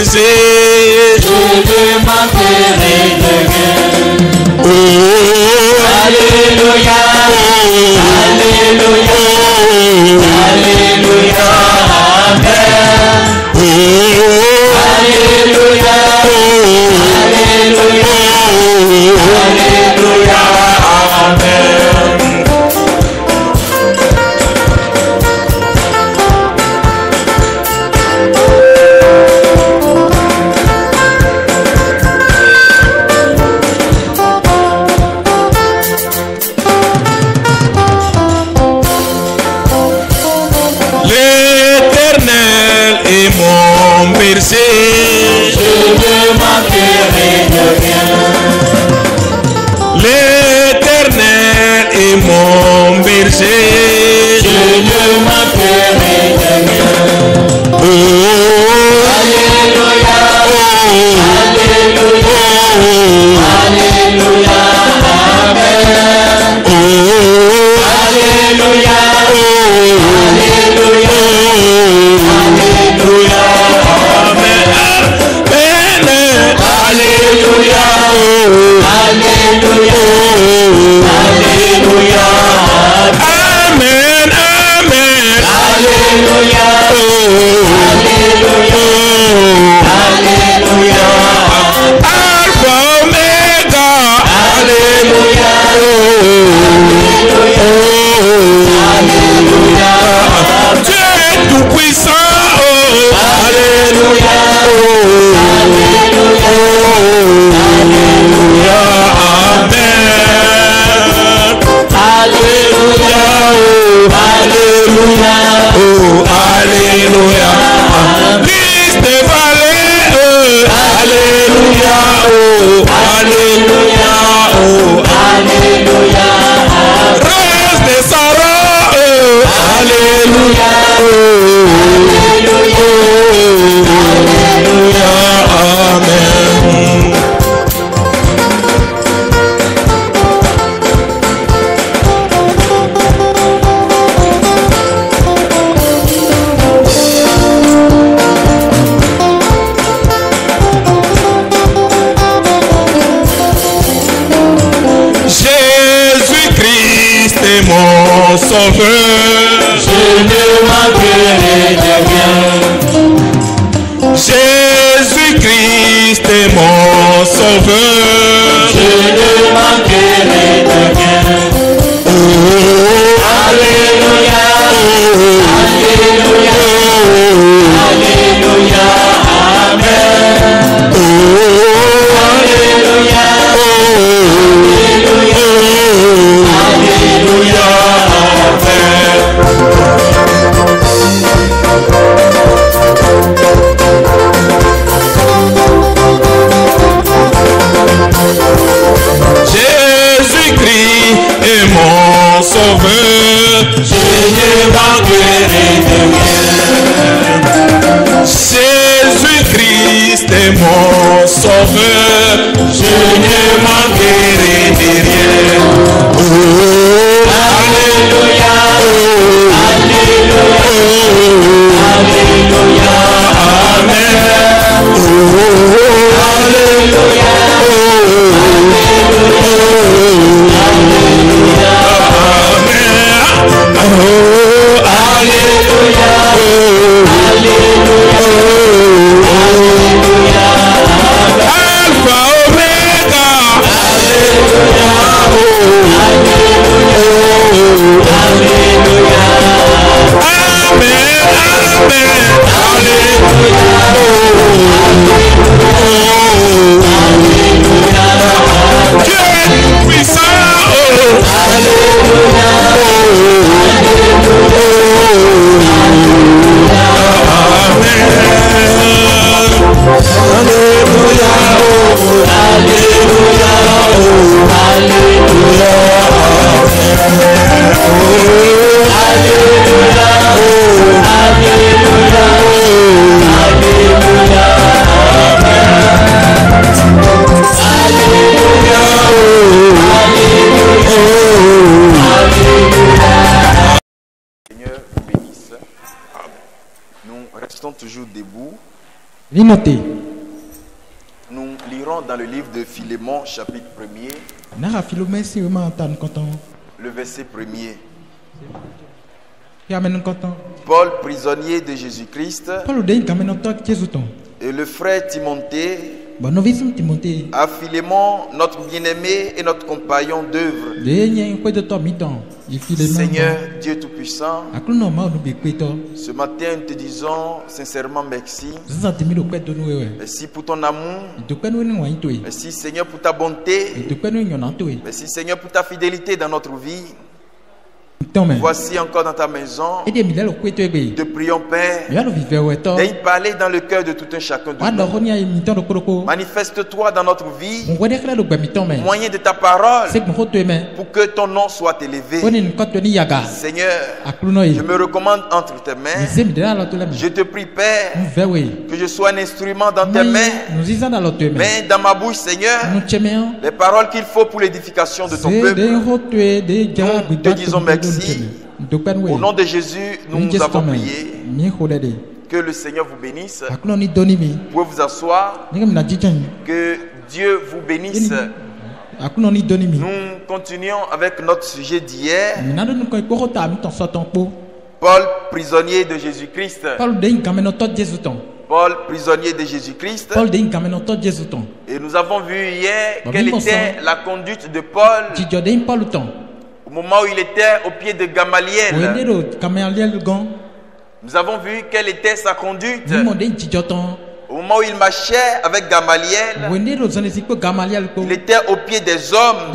berger. Je ne manquerai de rien. Oh, Alléluia, Alléluia, Alléluia, Amen. oh, Alléluia, Alléluia, Alléluia, Amen. l'Éternel est mon berger. Je ne manquerai de rien. L'Éternel est mon berger. Je ne manquerai de rien. Oh, Alléluia, Alléluia, Alléluia, Amen. oh, Alléluia, Alléluia, Alléluia, Amen. Alléluia, Alléluia, Alléluia, Amen, amen. Alléluia, Alléluia, Alléluia, Alpha, Omega. Alléluia, Alléluia, Dieu est tout puissant. Alléluia, Alléluia, Alléluia, amen. Alléluia, Alléluia, Oh, alléluia. Christ est vallée. Alléluia. Oh, alléluia. Oh, Alléluia, rose de Sarah. Alléluia. Oh, alléluia. Amen. Jésus-Christ est mon sauveur. je ne manquerai de rien. Jésus-Christ est mon sauveur. Je ne manquerai de rien. Oh, Alléluia, Alléluia, Alléluia, Amen. oh, Alléluia, Alléluia, Alléluia, Amen. Jésus-Christ est mon sauveur. Je ne manquerai de rien. Jésus-Christ est mon sauveur. Je ne manquerai de rien. Oh, Alléluia, Alléluia, Alléluia, Amen. Alléluia, Alléluia, Alléluia, Alléluia, Linoté. Nous lirons dans le livre de Philémon, chapitre 1er, Nara Philomène si vraiment entendre content. le verset 1er. Ya men content. Paul, prisonnier de Jésus-Christ, Paul de quand même entendre Jésus ton. et le frère Timothée, Bon novice Timothée. à Philémon, notre bien-aimé et notre compagnon d'œuvre. De nya quoi de temps mi-temps. Il file Seigneur Dieu Tout-Puissant, Akluno ma no be kweto. ce matin nous te disons sincèrement merci. Sasa temi do kweto no we. Merci pour ton amour. De kwenu ni wan toi. Merci Seigneur pour ta bonté. De kwenu nyona toi. Merci Seigneur pour ta fidélité dans notre vie. Tome. Voici encore dans ta maison. Et de mi le kweto ebe. Te prions Père. Ya lo vive weto. D'aller parler dans le cœur de tout un chacun de Wa do nous. ronia mi-temps do koroko. Manifeste-toi dans notre vie, Mon wede kla do gba mi-temps me. moyen de ta parole, C'est que mo to me. pour que ton nom soit élevé. Oni ni koto ni yaga. Seigneur, Akluno je yi. me recommande entre tes mains. Ni mi de la to le me. Je te prie, Père, Vewe. que je sois un instrument dans tes mains, Nous disons dans l'autre main. mais dans ma bouche, Seigneur, Nous t'aimons. les paroles qu'il faut pour l'édification de ton C'est peuple. des rotoués, des gars. Nous te disons merci. Au nom de Jésus, nous avons prié. Que le Seigneur vous bénisse. Vous pouvez vous asseoir. Que Dieu vous bénisse. Nous continuons avec notre sujet d'hier. Paul, prisonnier de Jésus-Christ. Paul, prisonnier de Jésus-Christ. Et nous avons vu hier quelle était la conduite de Paul au moment où il était au pied de Gamaliel. Nous avons vu quelle était sa conduite au moment où il marchait avec Gamaliel. Il était au pied des hommes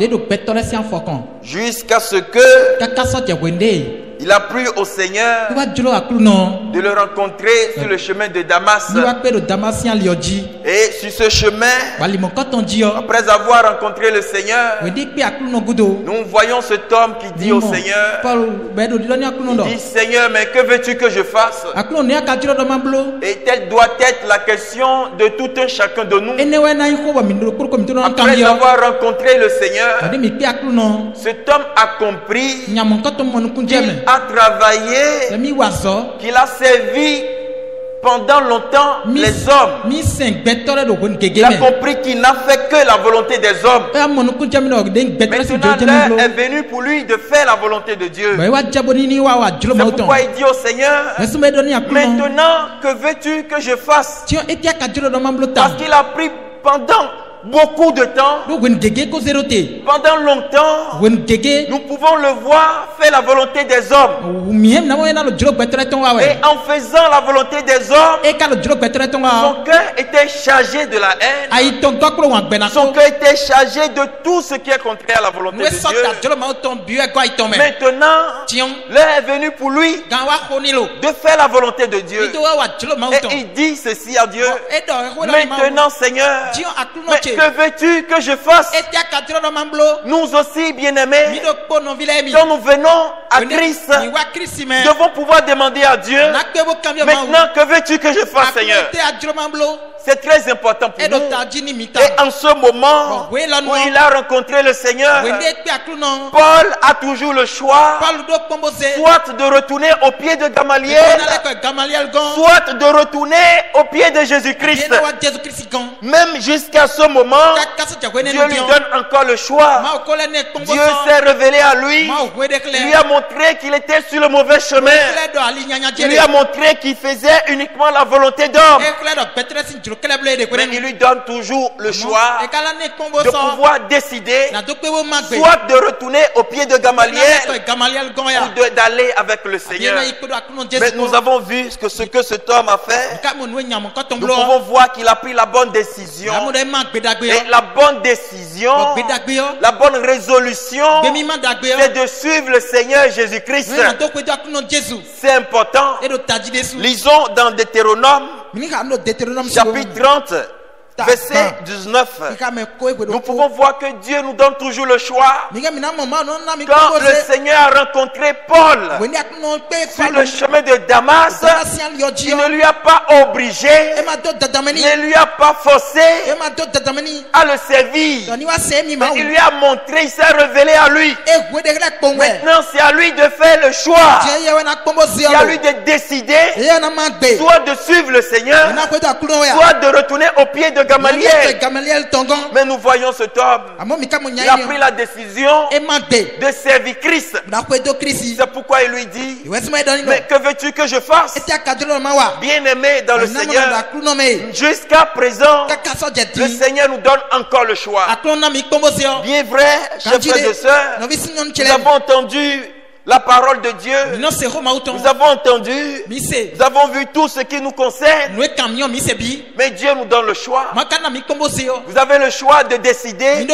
jusqu'à ce que il a plu au Seigneur de le rencontrer sur le chemin de Damas. Et sur ce chemin, après avoir rencontré le Seigneur, nous voyons cet homme qui dit au Seigneur, il dit, Seigneur, mais que veux-tu que je fasse? Et telle doit être la question de tout un chacun de nous. Après avoir rencontré le Seigneur, cet homme a compris qu'il a travaillé, qu'il a servi pendant longtemps les hommes. Il a compris qu'il n'a fait que la volonté des hommes. Maintenant, l'heure est venue pour lui de faire la volonté de Dieu. C'est pourquoi il dit au Seigneur, maintenant, que veux-tu que je fasse? Parce qu'il a pris pendant beaucoup de temps, pendant longtemps, nous pouvons le voir faire la volonté des hommes. Et en faisant la volonté des hommes, son cœur était chargé de la haine. Son cœur était chargé de tout ce qui est contraire à la volonté de Dieu. Maintenant, l'heure est venue pour lui de faire la volonté de Dieu. Et il dit ceci à Dieu, maintenant Seigneur, mais que veux-tu que je fasse? Nous aussi, bien-aimés, quand nous venons à Christ, devons pouvoir demander à Dieu, maintenant, que veux-tu que je fasse, Seigneur? C'est très important pour nous. Et en ce moment où il a rencontré le Seigneur, Paul a toujours le choix, soit de retourner au pied de Gamaliel, soit de retourner au pied de Jésus-Christ. Même jusqu'à ce moment, Dieu lui donne encore le choix. Dieu s'est révélé à lui. Il lui a montré qu'il était sur le mauvais chemin. Il lui a montré qu'il faisait uniquement la volonté d'homme. Mais il lui donne toujours le choix de pouvoir décider soit de retourner au pied de Gamaliel ou d'aller avec le Seigneur. Mais nous avons vu ce que cet homme a fait. Nous pouvons voir qu'il a pris la bonne décision. Et la bonne décision, la bonne résolution, c'est de suivre le Seigneur Jésus-Christ. C'est important. Lisons dans Deutéronome, chapitre 30, verset 19, nous pouvons voir que Dieu nous donne toujours le choix. Quand le Seigneur a rencontré Paul sur le chemin de Damas, il ne lui a pas obligé, ne lui a pas forcé à le servir. Mais il lui a montré, il s'est révélé à lui. Maintenant, c'est à lui de faire le choix. C'est à lui de décider soit de suivre le Seigneur, soit de retourner au pied de Gamaliel. Mais nous voyons cet homme, il a pris la décision de servir Christ. C'est pourquoi il lui dit, mais que veux-tu que je fasse? Bien-aimé dans le Seigneur, jusqu'à présent, le Seigneur nous donne encore le choix. Bien vrai, chers frères et sœurs, nous avons entendu la parole de Dieu. Nous avons entendu, nous avons vu tout ce qui nous concerne. Mais Dieu nous donne le choix. Vous avez le choix de décider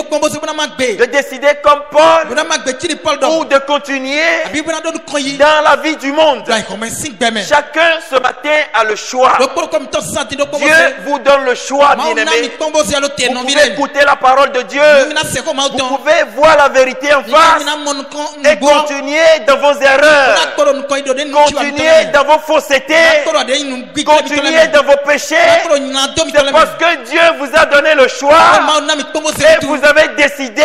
comme Paul ou de continuer dans la vie du monde. Chacun ce matin a le choix. Dieu vous donne le choix, bien-aimé. Vous pouvez écouter la parole de Dieu. Vous pouvez voir la vérité en face et continuer dans vos erreurs, continuez dans vos faussetés, continuez dans vos péchés. C'est parce que Dieu vous a donné le choix et vous avez décidé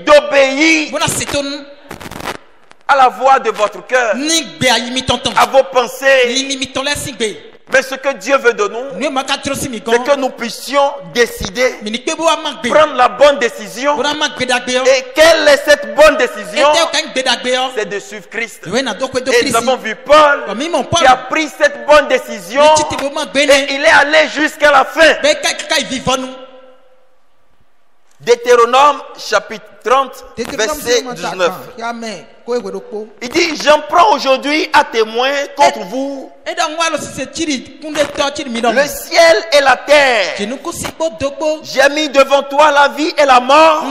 d'obéir à la voix de votre cœur, à vos pensées. Mais ce que Dieu veut de nous, c'est que nous puissions décider, prendre la bonne décision. Et quelle est cette bonne décision? C'est de suivre Christ. Et nous avons vu Paul qui a pris cette bonne décision et il est allé jusqu'à la fin. Deutéronome chapitre 30, verset 19. Il dit, j'en prends aujourd'hui à témoin contre vous le ciel et la terre. J'ai mis devant toi la vie et la mort,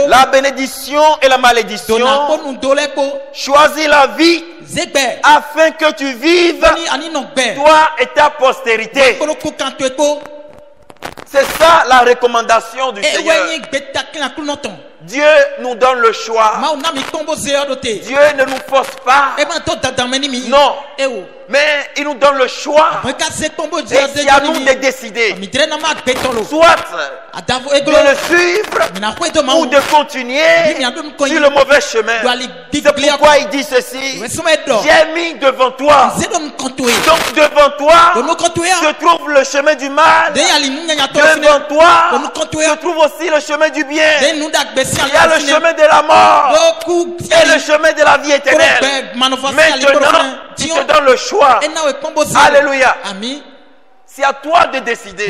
la bénédiction et la malédiction. Choisis la vie afin que tu vives, toi et ta postérité. C'est ça la recommandation du Seigneur. Dieu nous donne le choix. Dieu ne nous force pas. Non. Mais il nous donne le choix. Et c'est à nous de décider. Soit de le suivre ou de continuer sur le mauvais chemin. C'est pourquoi il dit ceci. J'ai mis devant toi. Donc devant toi se trouve le chemin du mal. Devant toi se trouve aussi le chemin du bien. Il y a le chemin de la mort et le chemin de la vie éternelle. Maintenant, il te donne le choix. Alléluia. C'est à toi de décider.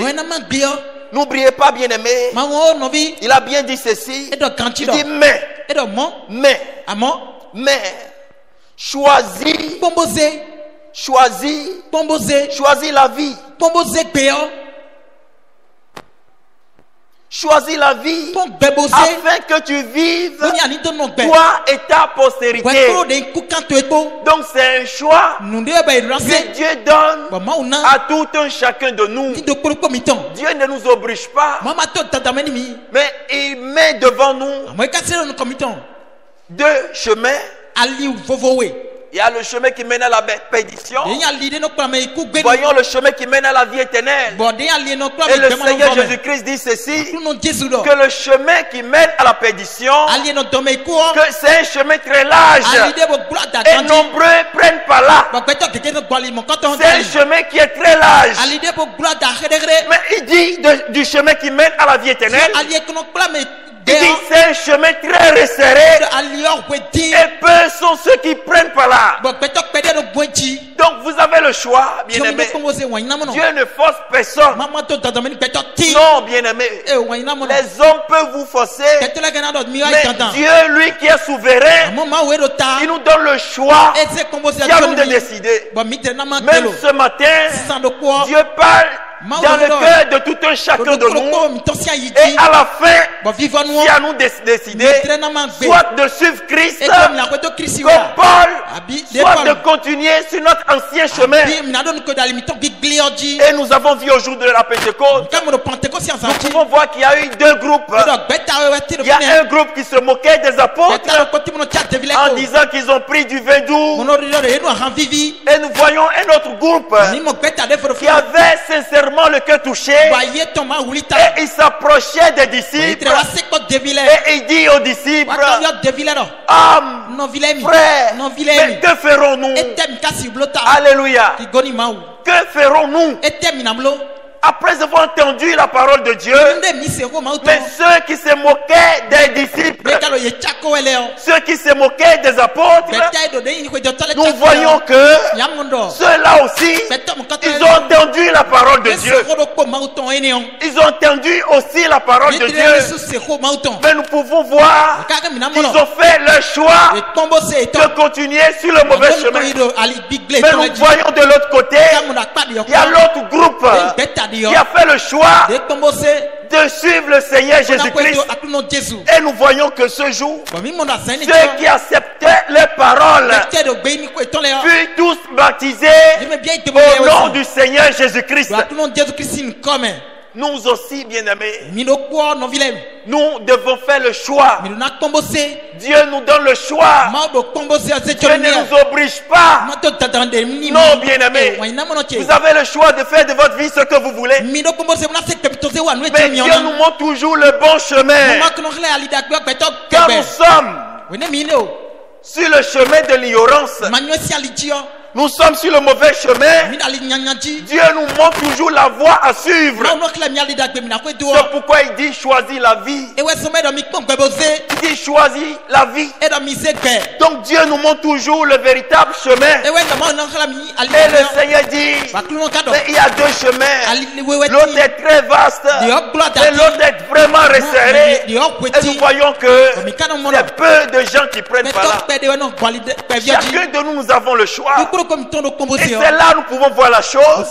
N'oubliez pas, bien-aimé, il a bien dit ceci. Il dit mais choisis la vie. Choisis la vie afin que tu vives, toi et ta postérité. Donc c'est un choix que Dieu donne à tout un chacun de nous. Dieu ne nous oblige pas, mais il met devant nous deux chemins. Il y a le chemin qui mène à la perdition. Voyons le chemin qui mène à la vie éternelle. Et le Seigneur Jésus-Christ dit ceci, que le chemin qui mène à la perdition, que c'est un chemin très large et nombreux prennent par là. C'est un chemin qui est très large. Mais il dit du chemin qui mène à la vie éternelle, il dit c'est un chemin très resserré et peu sont ceux qui prennent par là. Donc vous avez le choix, bien-aimé. Dieu ne force personne. Non, bien-aimé. Les hommes peuvent vous forcer, mais Dieu, lui qui est souverain, il nous donne le choix. C'est à nous de décider. Même ce matin, Dieu parle dans le cœur de tout un chacun de nous. Et à la fin, si à nous décider, soit de suivre Christ, comme Paul, soit de continuer sur notre ancien chemin. Et nous avons vu au jour de la Pentecôte, nous pouvons voir qu'il y a eu deux groupes. Il y a un groupe qui se moquait des apôtres en disant qu'ils ont pris du vin doux. Et nous voyons un autre groupe qui avait sincèrement le cœur touché. Et il s'approchait des disciples. Et il dit aux disciples, hommes, frères, mais que ferons-nous? Alléluia. Que ferons-nous? Après avoir entendu la parole de Dieu, mais ceux qui se moquaient des disciples, ceux qui se moquaient des apôtres, nous voyons que ceux-là aussi, ils ont entendu la parole de Dieu. Ils ont entendu aussi la parole de Dieu. Mais nous pouvons voir qu'ils ont fait le choix de continuer sur le mauvais chemin. Mais nous voyons de l'autre côté, il y a l'autre groupe qui a fait le choix de suivre le Seigneur Jésus-Christ. Et nous voyons que ce jour, ceux qui acceptaient les paroles furent tous baptisés au nom du Seigneur Jésus-Christ. Nous aussi, bien-aimés, nous devons faire le choix. Dieu nous donne le choix. Dieu ne nous oblige pas. Non, bien-aimés, vous avez le choix de faire de votre vie ce que vous voulez. Mais Dieu nous montre toujours le bon chemin. Quand nous sommes sur le chemin de l'ignorance, nous sommes sur le mauvais chemin, Dieu nous montre toujours la voie à suivre. C'est pourquoi il dit choisis la vie. Il dit choisis la vie. Donc Dieu nous montre toujours le véritable chemin. Et le Seigneur dit, mais il y a deux chemins. L'autre est très vaste et l'autre est vraiment resserré. Et nous voyons que c'est peu de gens qui prennent par là. Chacun de nous, nous avons le choix. Et c'est là nous pouvons voir la chose. Vous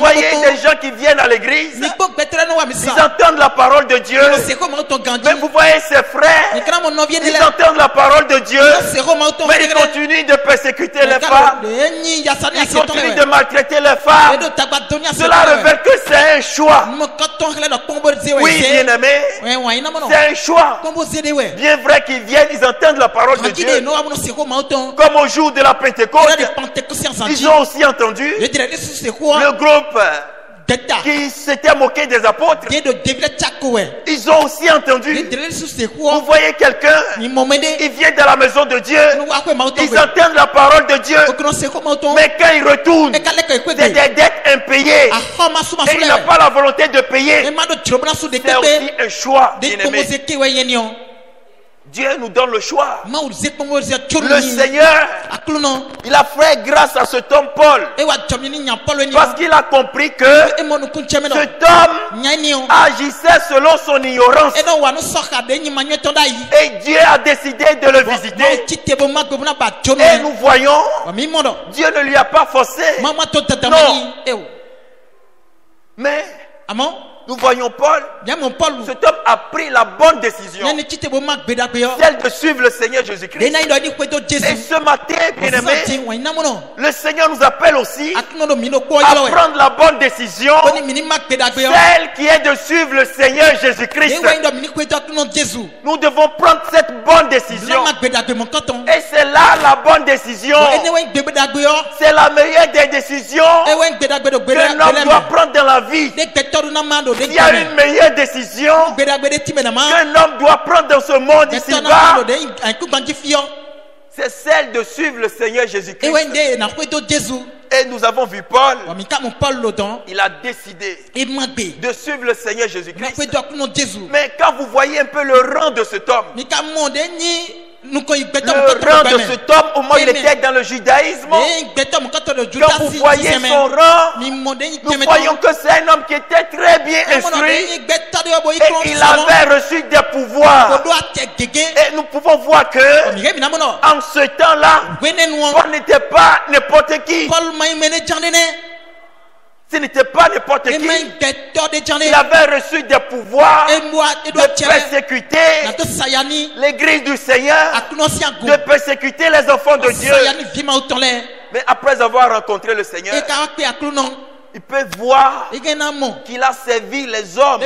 voyez des gens qui viennent à l'église, ils entendent la parole de Dieu. Mais vous voyez ces frères, ils entendent la parole de Dieu, mais ils continuent de persécuter les femmes. Ils continuent de maltraiter les femmes. Cela révèle que c'est un choix. Oui, bien-aimés, c'est un choix. Bien vrai qu'ils viennent, ils entendent la parole de Dieu. Comme au jour de la Pentecôte, ils ont aussi entendu le groupe qui s'était moqué des apôtres. Ils ont aussi entendu. Vous voyez quelqu'un, il vient de la maison de Dieu, ils entendent la parole de Dieu, mais quand il retourne, c'est des dettes impayées et il n'a pas la volonté de payer. C'est aussi un choix, bien-aimé. Dieu nous donne le choix. Le Seigneur, il a fait grâce à cet homme Paul, parce qu'il a compris que cet homme agissait selon son ignorance. Et Dieu a décidé de le visiter. Et nous voyons, Dieu ne lui a pas forcé. Non. Mais nous voyons Paul, cet homme a pris la bonne décision, celle de suivre le Seigneur Jésus-Christ. Et ce matin, bien-aimés, le Seigneur nous appelle aussi à prendre la bonne décision, celle qui est de suivre le Seigneur Jésus-Christ. Nous devons prendre cette bonne décision. Et c'est là la bonne décision. C'est la meilleure des décisions qu'un homme doit prendre dans la vie. Il y a une meilleure décision qu'un homme doit prendre dans ce monde ici-bas. C'est celle de suivre le Seigneur Jésus-Christ. Et nous avons vu Paul, il a décidé de suivre le Seigneur Jésus-Christ. Mais quand vous voyez un peu le rang de cet homme, le rang de cet homme, au moins il était dans le judaïsme. Quand vous voyez son rang, nous voyons que c'est un homme qui était très bien instruit et il avait reçu des pouvoirs. Et nous pouvons voir que en ce temps-là, Paul n'était pas n'importe qui. Ce n'était pas n'importe qui. Il avait reçu des pouvoirs de persécuter l'église du Seigneur, de persécuter les enfants de Dieu. Mais après avoir rencontré le Seigneur, il peut voir qu'il a servi les hommes.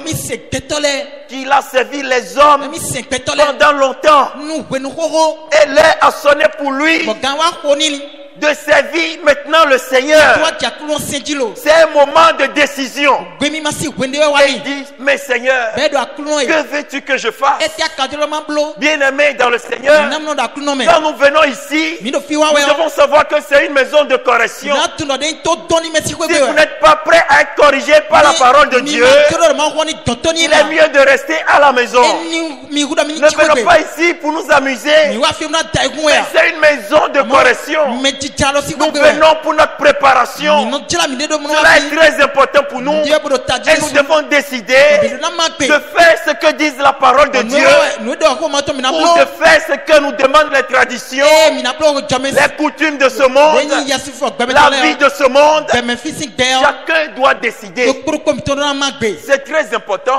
Qu'il a servi les hommes pendant longtemps. Et l'heure a sonné pour lui de servir maintenant le Seigneur. C'est un moment de décision. Et il dit, mais Seigneur, que veux-tu que je fasse? Bien-aimé dans le Seigneur, quand nous venons ici, nous devons savoir que c'est une maison de correction. Si vous n'êtes pas prêt à être corrigé par la parole de Dieu, il est mieux de rester à la maison. Ne venons pas ici pour nous amuser, mais c'est une maison de correction. Nous venons pour notre préparation. Cela est très important pour nous. Et nous devons décider de faire ce que dit la parole de Dieu, ou de faire ce que nous demandent les traditions, les coutumes de ce monde, la vie de ce monde. Chacun doit décider. C'est très important.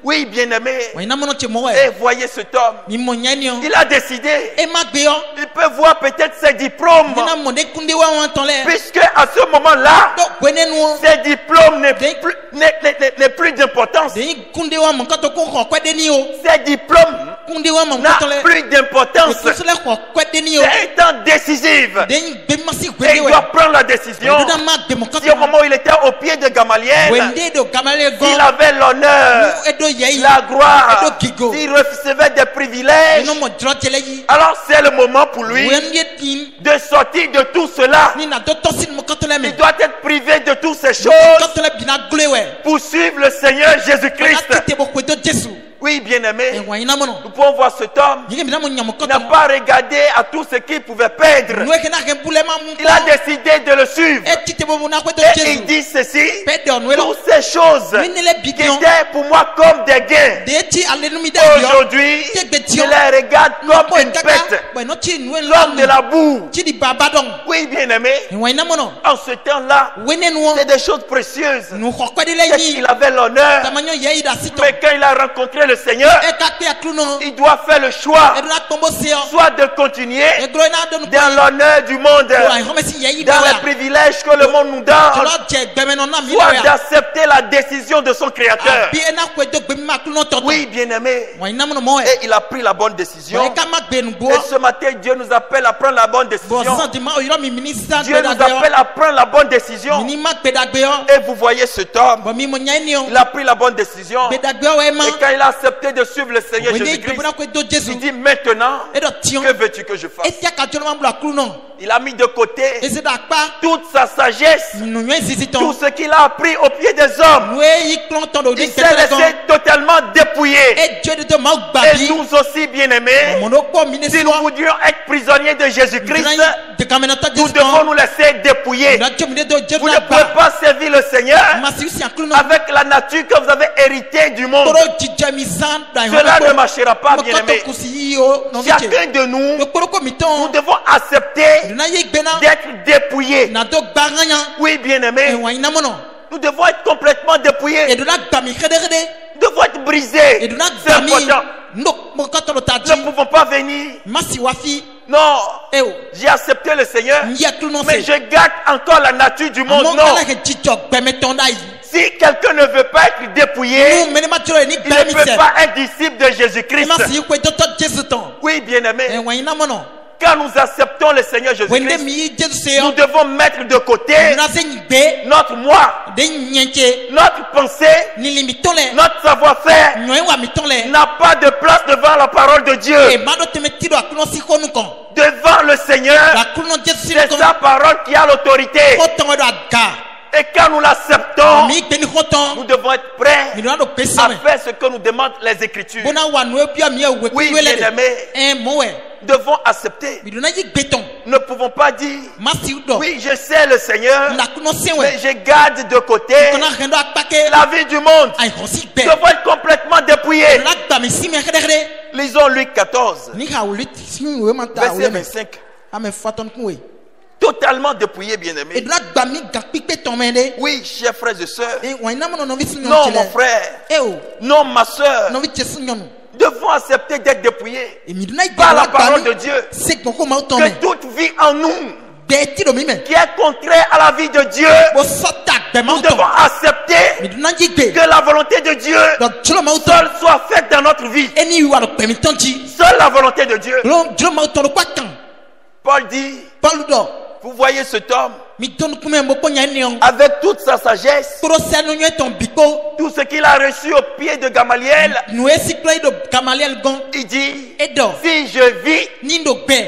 Oui, bien-aimé. Et voyez cet homme. Il a décidé. Il peut voir peut-être ses diplômes. Puisque à ce moment-là, ces diplômes n'est plus d'importance. Ces diplômes n'a plus d'importance. C'est un temps décisif. Et il doit prendre la décision. Si au moment où il était au pied de Gamaliel, il avait l'honneur, la gloire, s'il recevait des privilèges, alors c'est le moment pour lui de sortir de tout cela. Il doit être privé de toutes ces choses pour suivre le Seigneur Jésus-Christ. Oui, bien-aimé, nous pouvons voir cet homme. Il n'a pas regardé à tout ce qu'il pouvait perdre. Il a décidé de le suivre. Et il dit ceci: toutes ces choses qui étaient pour moi comme des gains, aujourd'hui, je les regarde comme une pète, comme de la boue. Oui, bien-aimé, en ce temps-là, c'est des choses précieuses. C'est qu'il avait l'honneur. Mais quand il a rencontré le Seigneur, il doit faire le choix, soit de continuer dans l'honneur du monde, dans les privilèges que le monde nous donne, soit d'accepter la décision de son Créateur. Oui, bien-aimé, et il a pris la bonne décision. Et ce matin, Dieu nous appelle à prendre la bonne décision. Dieu nous appelle à prendre la bonne décision. Et vous voyez cet homme, il a pris la bonne décision. Et quand il a accepté de suivre le Seigneur Jésus-Christ, il dit maintenant, que veux-tu que je fasse? Il a mis de côté toute sa sagesse, tout ce qu'il a appris au pied des hommes. Il s'est laissé totalement dépouiller. Et nous aussi, bien-aimés, si nous voudrions être prisonniers de Jésus-Christ, nous devons nous laisser dépouiller. Vous ne pouvez pas servir le Seigneur avec la nature que vous avez héritée du monde. Cela ne marchera pas, bien-aimés. Chacun de nous, nous devons accepter d'être dépouillés. Oui, bien-aimés, nous devons être complètement dépouillés. Nous devons être brisés. C'est important. Nous ne pouvons pas venir. Non, j'ai accepté le Seigneur, mais je garde encore la nature du monde. Non. Si quelqu'un ne veut pas être dépouillé, il ne peut pas être disciple de Jésus-Christ. Oui, bien-aimé. Quand nous acceptons le Seigneur Jésus-Christ, nous devons mettre de côté notre moi, notre pensée, notre savoir-faire n'a pas de place devant la parole de Dieu. Devant le Seigneur, c'est sa parole qui a l'autorité. Et quand nous l'acceptons, nous devons être prêts à faire ce que nous demandent les Écritures. Oui, bien-aimés, nous devons accepter. Nous ne pouvons pas dire, oui, je sais le Seigneur, mais je garde de côté la vie du monde. Nous devons être complètement dépouillés. Lisons Luc 14, verset 25. Totalement dépouillé, bien-aimé. Oui, chers frères et sœurs. Non, mon frère. Non, ma sœur. Devons accepter d'être dépouillés par la parole de Dieu. Que toute vie en nous qui est contraire à la vie de Dieu, nous devons accepter que la volonté de Dieu seule soit faite dans notre vie. Seule la volonté de Dieu. Paul dit, vous voyez cet homme avec toute sa sagesse, tout ce qu'il a reçu au pied de Gamaliel, il dit, si je vis,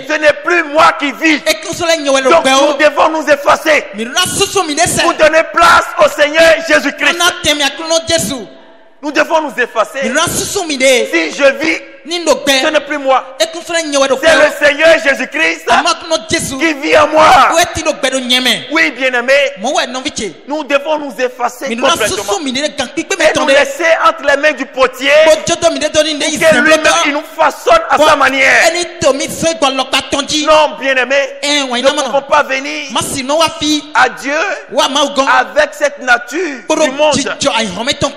ce n'est plus moi qui vis. Donc nous devons nous effacer pour donner place au Seigneur Jésus-Christ. Nous devons nous effacer. Si je vis, ce n'est plus moi. C'est le Seigneur Jésus-Christ qui vit en moi. Oui, bien-aimé, nous devons nous effacer complètement et nous laisser entre les mains du potier pour que lui-même il nous façonne à sa manière. Non, bien-aimé, nous ne pouvons pas venir à Dieu avec cette nature du monde.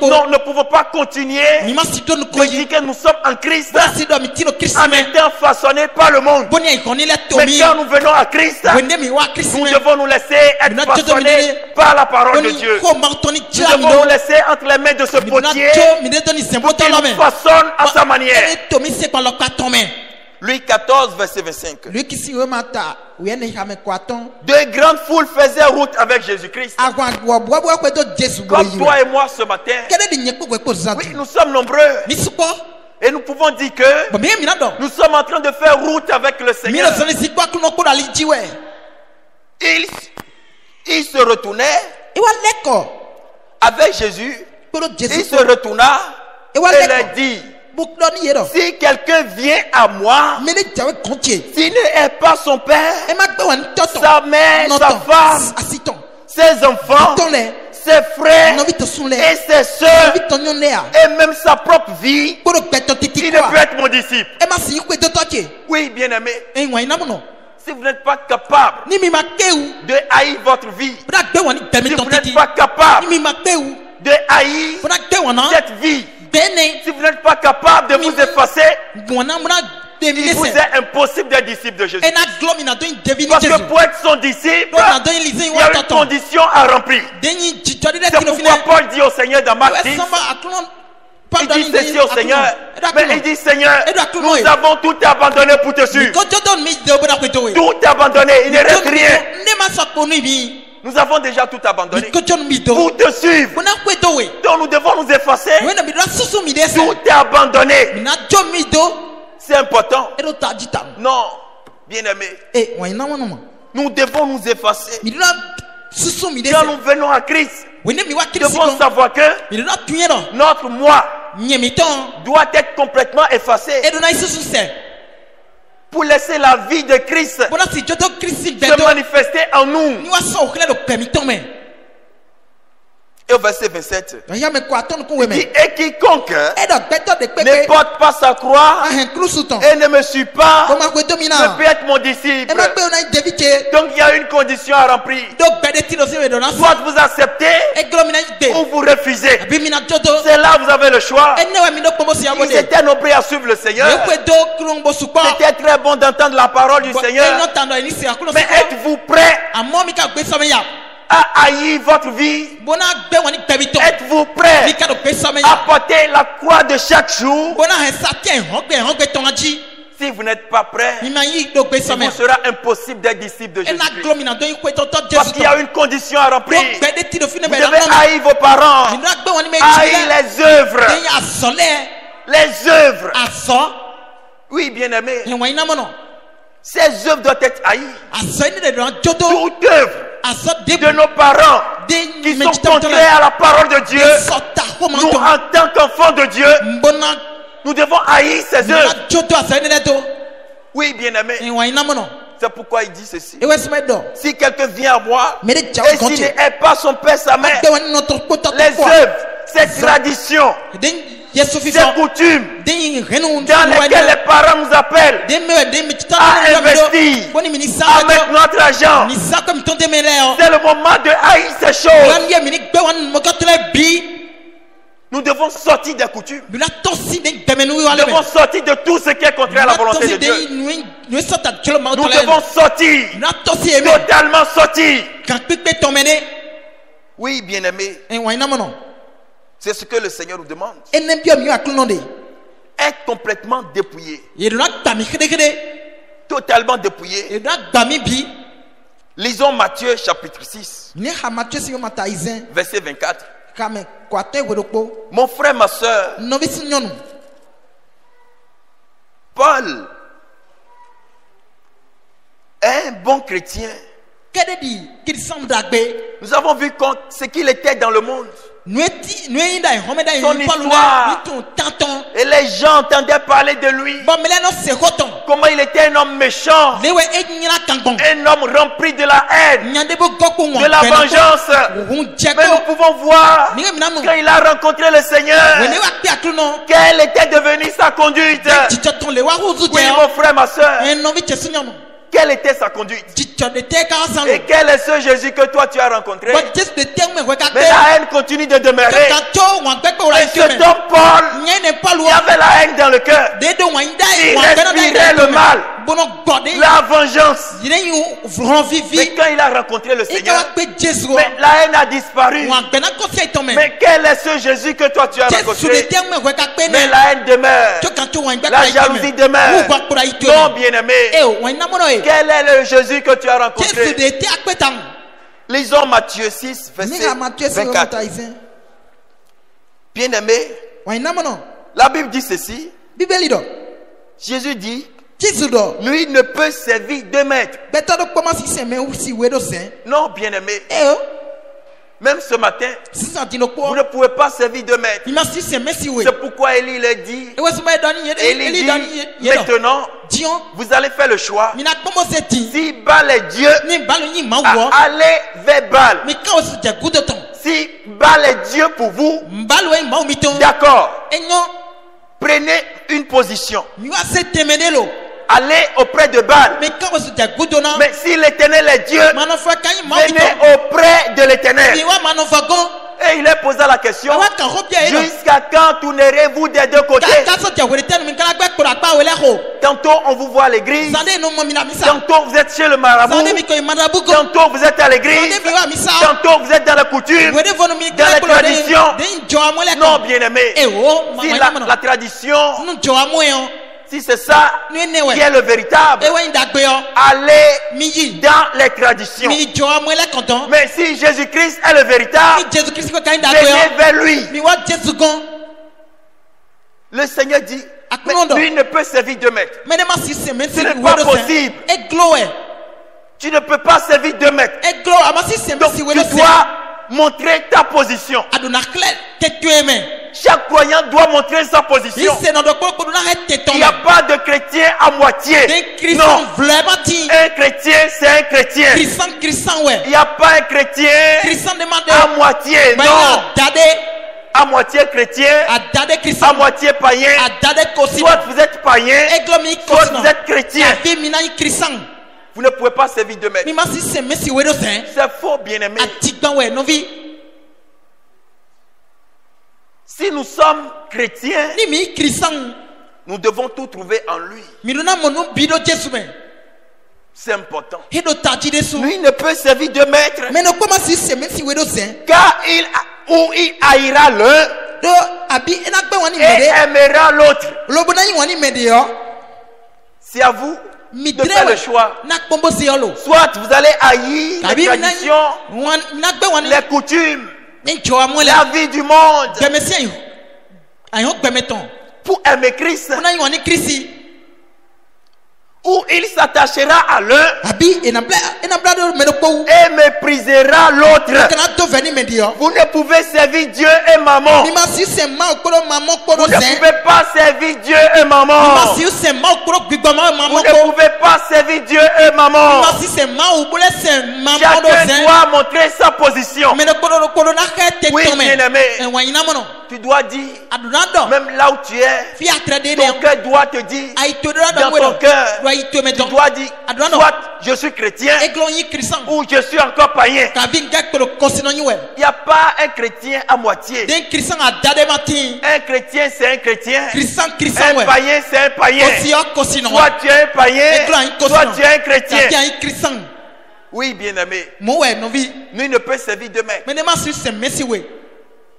Non, nous ne pouvons pas continuer de dire que nous sommes en Christ en étant façonnés par le monde. Mais quand nous venons à Christ, nous devons nous laisser être façonnés par la parole de Dieu. Nous devons nous laisser entre les mains de ce potier pour qu'il nous façonne à sa manière. Louis 14, verset 25. De grandes foules faisaient route avec Jésus-Christ. Comme toi et moi ce matin. Oui, nous sommes nombreux. Et nous pouvons dire que nous sommes en train de faire route avec le Seigneur. Il se retournait avec Jésus. Il se retourna et leur dit, si quelqu'un vient à moi, s'il n'est pas son père, sa mère, sa femme, ses enfants, ses frères et ses soeurs et même sa propre vie, il ne peut être mon disciple. Oui, bien-aimé, si vous n'êtes pas capable de haïr votre vie, si vous n'êtes pas capable de haïr cette vie, si vous n'êtes pas capable de vous effacer, il vous est impossible d'être disciple de Jésus. Parce que pour être son disciple, il y a une condition à remplir. C'est pourquoi Paul dit au Seigneur dans Marc 10, il dit ceci au Seigneur, mais il dit Seigneur, nous avons tout abandonné pour te suivre. Tout abandonné, il ne reste rien. Nous avons déjà tout abandonné pour te suivre. Donc nous devons nous effacer. Tout est abandonné. C'est important. Non, bien-aimé. Nous devons nous effacer. Quand nous venons à Christ, nous devons savoir que notre moi doit être complètement effacé pour laisser la vie de Christ se manifester en nous. Et au verset 27, il dit, et quiconque ne porte pas sa croix et ne me suit pas ne peut être mon disciple. Donc il y a une condition à remplir. Soit vous acceptez ou vous refusez. C'est là que vous avez le choix. Ils étaient nombreux à suivre le Seigneur. C'était très bon d'entendre la parole du Seigneur. Mais êtes-vous prêts à haïr votre vie? Êtes-vous prêt à porter la croix de chaque jour? Si vous n'êtes pas prêt, il vous sera impossible d'être disciple de Jésus-Christ. Parce qu'il y a une condition à remplir. Vous devez haïr vos parents, haïr les œuvres. Les œuvres. Oui, bien-aimé. Ces œuvres doivent être haïes. Toute œuvre de nos parents qui sont contraires à la parole de Dieu, nous en tant qu'enfants de Dieu, nous devons haïr ces œuvres. Oui, bien-aimé. C'est pourquoi il dit ceci. Si quelqu'un vient à moi et s'il n'est pas son père, sa mère, les œuvres, ces traditions, ces coutumes dans lesquelles les parents nous appellent à investir, à mettre notre argent. C'est le moment de haïr ces choses. Nous devons sortir des coutumes. Nous devons sortir de tout ce qui est contraire à la volonté de Dieu. Nous devons sortir, totalement sortir. Oui, bien-aimé. C'est ce que le Seigneur nous demande. Être complètement dépouillé. Totalement dépouillé. Lisons Matthieu chapitre 6. Verset 24. Mon frère, ma soeur, Paul est un bon chrétien. Nous avons vu ce qu'il était dans le monde. Son histoire. Et les gens entendaient parler de lui. Comment il était un homme méchant. Un homme rempli de la haine, de la vengeance. Mais nous pouvons voir, quand il a rencontré le Seigneur, quelle était devenue sa conduite. Oui, mon frère, ma soeur. Quelle était sa conduite? Et quel est ce Jésus que toi tu as rencontré? Mais la haine continue de demeurer. Et cet homme Paul, il avait la haine dans le cœur. Il respirait le mal, la vengeance. Mais quand il a rencontré le Seigneur, mais la haine a disparu. Mais quel est ce Jésus que toi tu as rencontré? Mais la haine demeure. La jalousie demeure. Non, bien-aimé. Quel est le Jésus que tu as rencontré? Lisons Matthieu 6, verset 24. Bien-aimé, la Bible dit ceci. Jésus dit, lui ne peut servir 2 maîtres. Non, bien-aimé. Même ce matin, vous ne pouvez pas servir 2 maîtres. C'est pourquoi Élie l'a dit. Élie dit, maintenant, vous allez faire le choix. Si Baal est Dieu, allez vers Baal. Si Baal est Dieu pour vous, d'accord, prenez une position. Allez auprès de Baal. Mais si l'Éternel est Dieu, venez auprès de l'Éternel. Et il a posé la question, jusqu'à quand tournerez-vous des deux côtés? Tantôt on vous voit à l'église, tantôt vous êtes chez le marabout, tantôt vous êtes à l'église, tantôt vous êtes dans la coutume, dans la tradition. Non, bien-aimé, si la tradition, si c'est ça qui est le véritable, allez dans les traditions. Mais si Jésus-Christ est le véritable, venez vers lui. Le Seigneur dit, mais lui ne peut servir 2 maîtres. Ce n'est pas possible. Tu ne peux pas servir 2 maîtres. Donc tu dois montrer ta position. Chaque croyant doit montrer sa position. Il n'y a pas de chrétien à moitié. Non. Un chrétien, c'est un chrétien. Il n'y a pas un chrétien à moitié. Non. À moitié chrétien, à moitié païen. Soit vous êtes païen, soit vous êtes chrétien. Vous ne pouvez pas servir 2 maîtres. C'est faux, bien-aimé. Si nous sommes chrétiens, nous devons tout trouver en lui. C'est important. Lui ne peut servir 2 maîtres. Car il haïra l'un et aimera l'autre. C'est à vous de faire le choix. Soit vous allez haïr les traditions, les coutumes, la vie du monde pour aimer Christ, ou il s'attachera à l'un et méprisera l'autre. Vous ne pouvez servir Dieu et maman. Vous ne pouvez pas servir Dieu et maman. Vous ne pouvez pas servir Dieu et maman. Chacun doit montrer sa position. Oui, bien-aimé. Tu dois dire, même là où tu es, ton cœur doit te dire, dans ton cœur, tu dois dire, soit je suis chrétien ou je suis encore païen. Il n'y a pas un chrétien à moitié. Un chrétien, c'est un chrétien. Un païen, c'est un païen. Soit tu es un païen, soit tu es un chrétien. Oui, bien-aimé. Nul ne peut servir demain.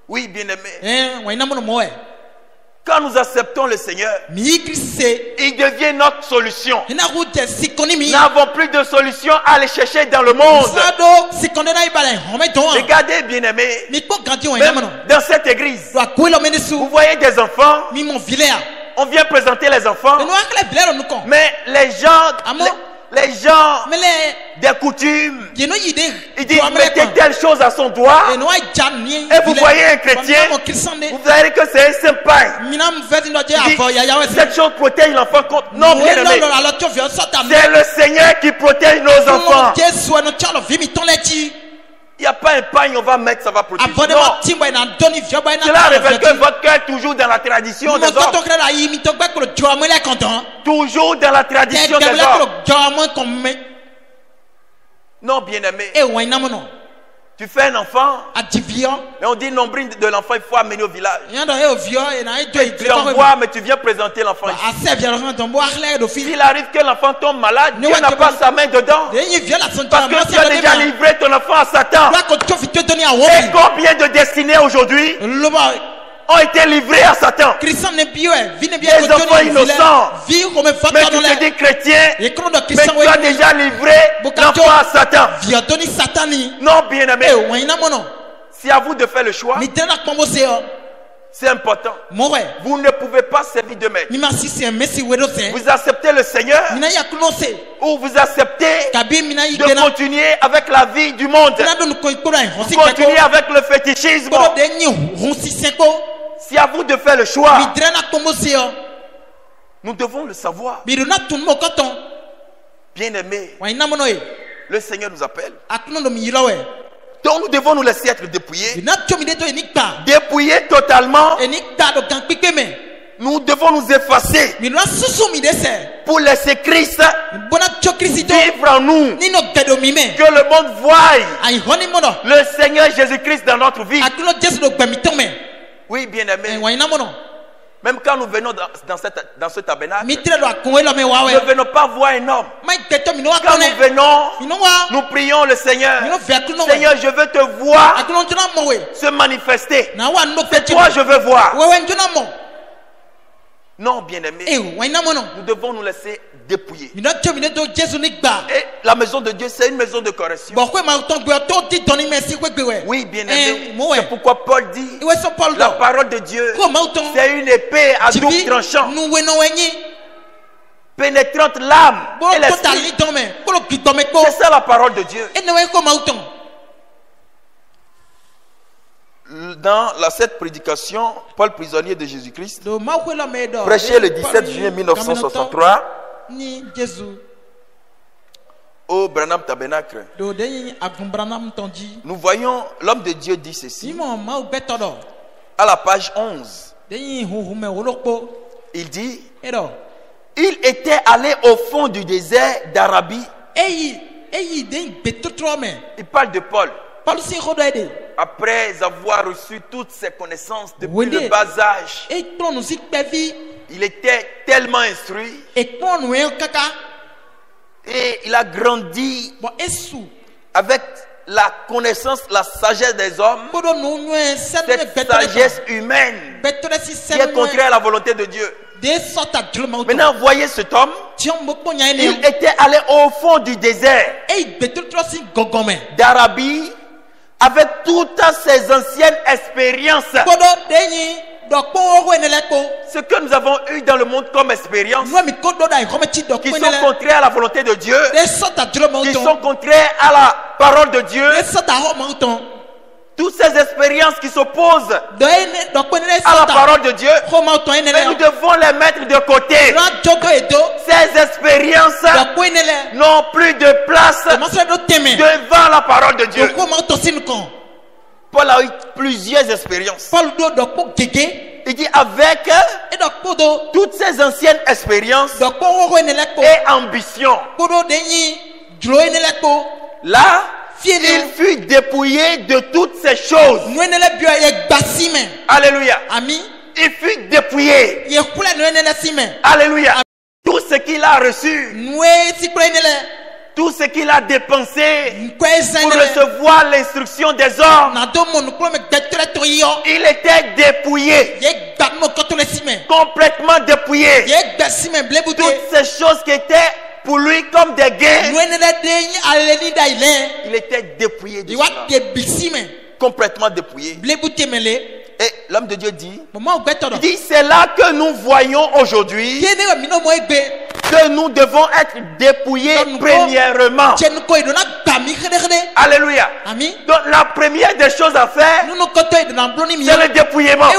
Oui, bien-aimé. Quand nous acceptons le Seigneur, il devient notre solution. Nous n'avons plus de solution à aller chercher dans le monde. Regardez, bien-aimé, même dans cette église, vous voyez des enfants. On vient présenter les enfants. Mais les gens des coutumes, ils disent mettez telle chose à son doigt. Et vous voyez un chrétien, vous verrez que c'est un simple pain. Cette chose protège l'enfant contre. Non, bien aimé, c'est le Seigneur qui protège nos enfants. Il n'y a pas un pain, on va mettre, ça va protéger. Non. Cela révèle que votre cœur est toujours dans la tradition des hommes. Toujours dans la tradition des hommes. Non, bien-aimé. Tu fais un enfant et on dit nombril de l'enfant, il faut amener au village. Tu l'envoies, mais tu viens présenter l'enfant ici. S'il arrive que l'enfant tombe malade, Dieu n'a pas sa main dedans. Parce que tu as déjà livré ton enfant à Satan. Et combien de destinées aujourd'hui ont été livrés à Satan? Des enfants innocents. Mais tu te dis chrétien, mais tu as déjà livré l'enfant à Satan. Non, bien-aimé. C'est à vous de faire le choix. C'est important. Vous ne pouvez pas servir demain. Vous acceptez le Seigneur ou vous acceptez de continuer avec la vie du monde. Vous continuez avec le fétichisme. C'est à vous de faire le choix. Nous devons le savoir. Bien-aimé, le Seigneur nous appelle. Donc nous devons nous laisser être dépouillés. Dépouillés totalement. Nous devons nous effacer pour laisser Christ vivre en nous. Que le monde voie le Seigneur Jésus-Christ dans notre vie. Oui, bien-aimé. Même quand nous venons dans ce tabernacle, nous ne venons pas voir un homme. Quand nous venons, nous prions le Seigneur. Seigneur, je veux te voir se manifester. C'est toi je veux voir. Non, bien-aimé, nous devons nous laisser dépouiller. Et la maison de Dieu, c'est une maison de correction. Oui, bien-aimé, c'est pourquoi Paul dit la parole de Dieu, c'est une épée à double tranchant, pénétrante l'âme et l'esprit. C'est ça la parole de Dieu. Dans cette prédication, Paul, prisonnier de Jésus-Christ, prêchait le 17 juillet 1963 au Branham Tabernacle. Nous voyons l'homme de Dieu dit ceci à la page 11. Il dit: il était allé au fond du désert d'Arabie. Il parle de Paul. Après avoir reçu toutes ses connaissances depuis le bas âge, il était tellement instruit et il a grandi avec la connaissance, la sagesse des hommes, cette sagesse humaine qui est contraire à la volonté de Dieu. Maintenant, voyez cet homme, il était allé au fond du désert d'Arabie avec toutes ses anciennes expériences. Ce que nous avons eu dans le monde comme expérience, qui sont contraires à la volonté de Dieu, qui sont contraires à la parole de Dieu, Toutes ces expériences qui s'opposent à la parole de Dieu, mais nous devons les mettre de côté. Ces expériences n'ont plus de place devant la parole de Dieu. Paul a eu plusieurs expériences. Il dit avec toutes ces anciennes expériences et ambitions, là, il fut dépouillé de toutes ces choses. Alléluia. Il fut dépouillé. Alléluia. Tout ce qu'il a reçu, tout ce qu'il a dépensé pour recevoir l'instruction des hommes, il était dépouillé. Complètement dépouillé. Toutes ces choses qui étaient pour lui comme des gains, il était dépouillé de cela. Complètement dépouillé. Et l'homme de Dieu dit, c'est là que nous voyons aujourd'hui que nous devons être dépouillés premièrement. Alléluia. Donc la première des choses à faire, c'est le dépouillement.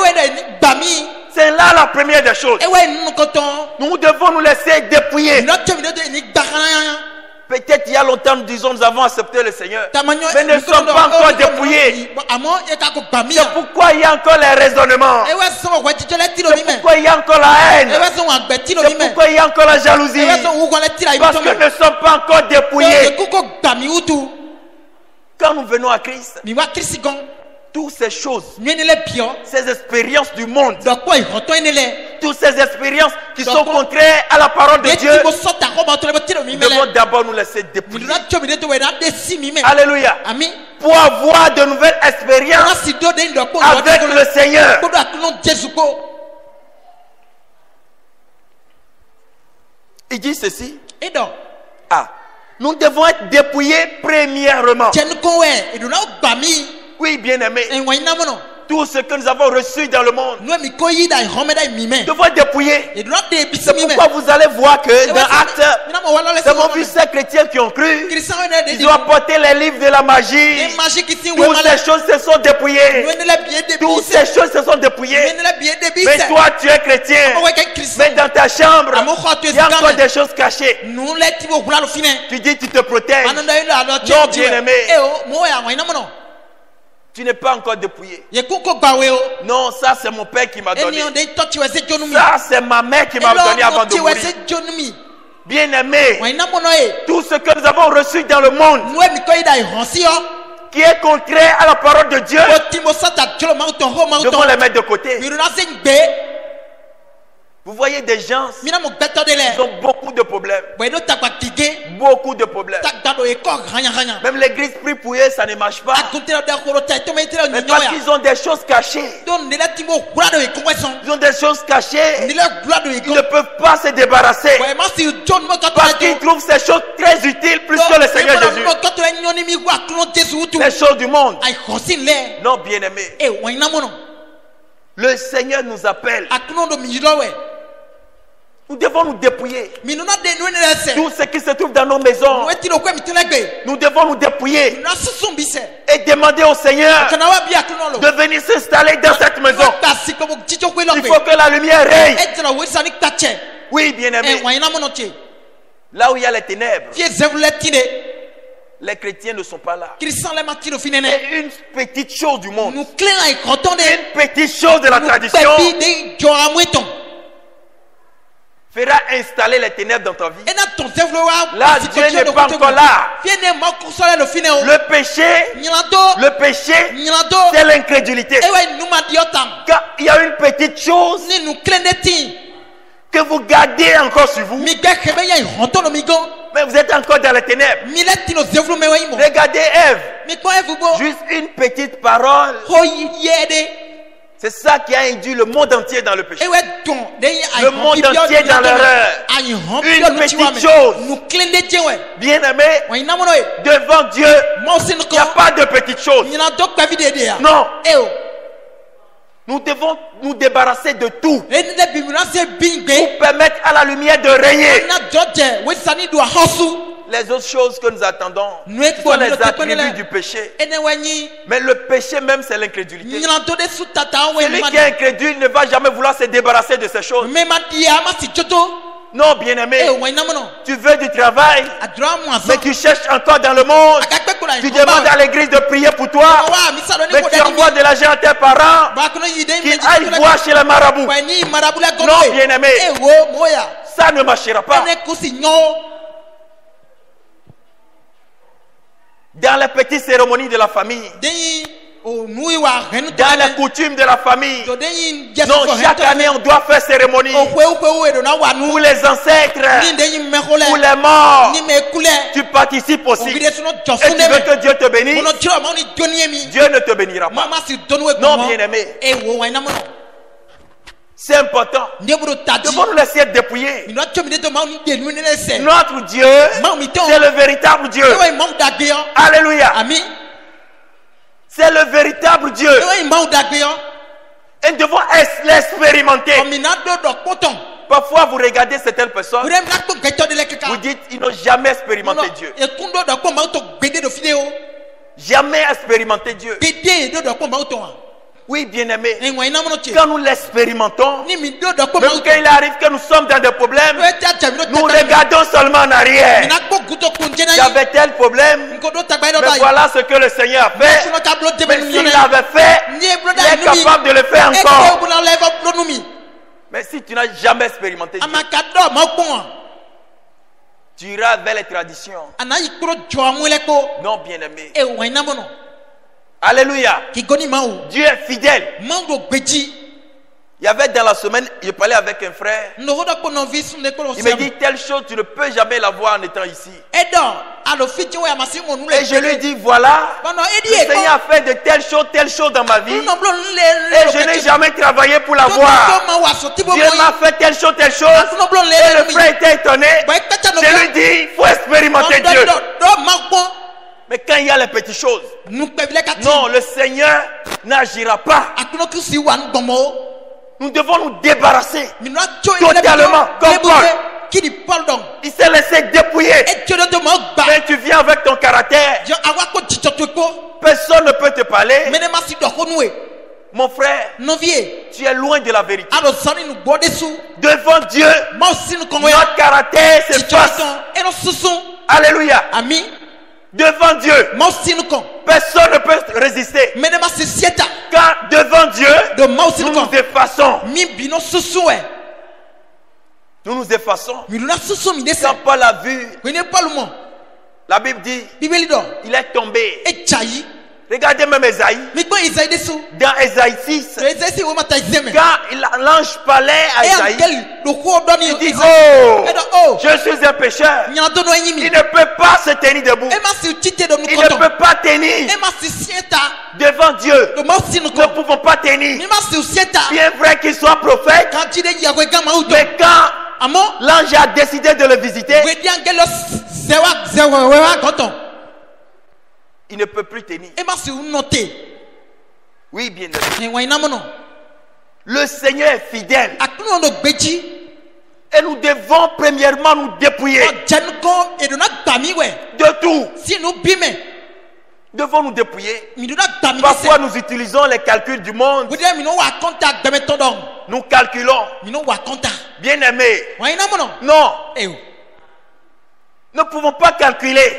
C'est là la première des choses. Nous devons nous laisser dépouiller. Peut-être il y a longtemps, nous disons, nous avons accepté le Seigneur, mais ne sommes pas encore dépouillés. C'est pourquoi il y a encore les raisonnements. C'est pourquoi il y a encore la haine. C'est pourquoi il y a encore la jalousie. Parce que nous ne sommes pas encore dépouillés. Quand nous venons à Christ, toutes ces choses, ces expériences du monde, toutes ces expériences qui sont contraires à la parole de Dieu, nous devons d'abord nous laisser dépouiller. Alléluia. Pour avoir de nouvelles expériences avec le Seigneur. Il dit ceci. Nous devons être dépouillés premièrement. Oui, bien-aimés, tout ce que nous avons reçu dans le monde, nous devons être dépouillés. C'est pourquoi vous allez voir que dans Actes, nous avons vu ces chrétiens qui ont cru, ils ont apporté les livres de la magie. Toutes ces choses se sont dépouillées. Toutes ces choses se sont dépouillées. Mais toi, tu es chrétien. Mais dans ta chambre, il y a encore des choses cachées. Tu dis tu te protèges. Non, bien-aimé, tu n'es pas encore dépouillé. Non, ça c'est mon père qui m'a donné. Ça c'est ma mère qui m'a donné avant de mourir. Bien-aimé, tout ce que nous avons reçu dans le monde qui est contraire à la parole de Dieu, nous devons les mettre de côté. Vous voyez des gens, ils ont beaucoup de problèmes. Beaucoup de problèmes. Même l'église prie pour eux, ça ne marche pas. Mais parce qu'ils ont des choses cachées. Ils ont des choses cachées. Ils ne peuvent pas se débarrasser. Parce qu'ils trouvent ces choses très utiles plus que le Seigneur Jésus. Les choses du monde. Non, bien-aimés. Le Seigneur nous appelle. Nous devons nous dépouiller. Tout ce qui se trouve dans nos maisons, nous devons nous dépouiller et demander au Seigneur de venir s'installer dans cette maison. Il faut que la lumière règne. Oui, bien-aimé. Là où il y a les ténèbres, les chrétiens ne sont pas là. Et une petite chose du monde, une petite chose de la tradition fera installer les ténèbres dans ta vie. Là, Dieu n'est pas encore là. Le péché, c'est l'incrédulité. Quand il y a une petite chose que vous gardez encore sur vous, mais vous êtes encore dans les ténèbres. Regardez Ève. Juste une petite parole. C'est ça qui a induit le monde entier dans le péché. Le monde entier dans l'erreur. Une petite chose. Bien-aimé, devant Dieu, il n'y a pas de petite chose. Non. Nous devons nous débarrasser de tout pour permettre à la lumière de régner. les autres choses que nous attendons, ce sont les attributs du péché. Mais le péché même, c'est l'incrédulité. Celui qui est incrédule ne va jamais vouloir se débarrasser de ces choses. Non, bien-aimé, tu veux du travail, mais tu cherches encore dans le monde. Tu demandes à l'église de prier pour toi, mais tu envoies de l'argent à tes parents qui aillent voir chez les marabouts. Non, bien-aimé, ça ne marchera pas. Dans les petites cérémonies de la famille, dans les coutumes de la famille, non, chaque année on doit faire cérémonie pour les ancêtres, pour les morts. Tu participes aussi et tu veux que Dieu te bénisse. Dieu ne te bénira pas. Non, bien-aimé, c'est important. Devons nous laisser dépouiller. Notre Dieu, c'est le véritable Dieu. Alléluia. C'est le véritable Dieu. Et nous devons l'expérimenter. Parfois, vous regardez certaines personnes, vous dites, ils n'ont jamais expérimenté Dieu. Jamais expérimenté Dieu. Oui, bien-aimé, quand nous l'expérimentons, même quand il arrive que nous sommes dans des problèmes, nous regardons seulement en arrière. Il y avait tel problème, mais voilà ce que le Seigneur a fait. Mais s'il l'avait fait, il est capable de le faire encore. Mais si tu n'as jamais expérimenté Dieu, tu iras vers les traditions. Non, bien-aimé. Alléluia. Dieu est fidèle. Il y avait dans la semaine, je parlais avec un frère. Il me dit telle chose, tu ne peux jamais la voir en étant ici. Et je lui dis voilà, le Seigneur a fait de telle chose dans ma vie. Et je n'ai jamais travaillé pour la voir. Dieu m'a fait telle chose. Et le frère était étonné. Je lui dis, il faut expérimenter Dieu. Mais quand il y a les petites choses, non, le Seigneur n'agira pas. Nous devons nous débarrasser totalement, comme Paul. Il s'est laissé dépouiller. Mais tu viens avec ton caractère. Personne ne peut te parler. Mon frère, tu es loin de la vérité. Devant Dieu, notre caractère s'efface. Alléluia. Devant Dieu, personne ne peut résister. Car devant Dieu, nous nous effaçons. Nous nous effaçons. Quand Paul a vu, la Bible dit, il est tombé. Regardez même Esaïe. Dans Esaïe 6, quand l'ange parlait à Esaïe, il dit, oh, je suis un pécheur. Il ne peut pas se tenir debout. Il ne peut pas tenir devant Dieu. Nous ne pouvons pas tenir. Bien vrai qu'il soit prophète, mais quand l'ange a décidé de le visiter, il ne peut plus tenir. Oui, bien sûr. Le Seigneur est fidèle. Et nous devons premièrement nous dépouiller de tout. Devons nous dépouiller. Parfois nous utilisons les calculs du monde. Nous calculons. Bien aimé. Non. Nous ne pouvons pas calculer.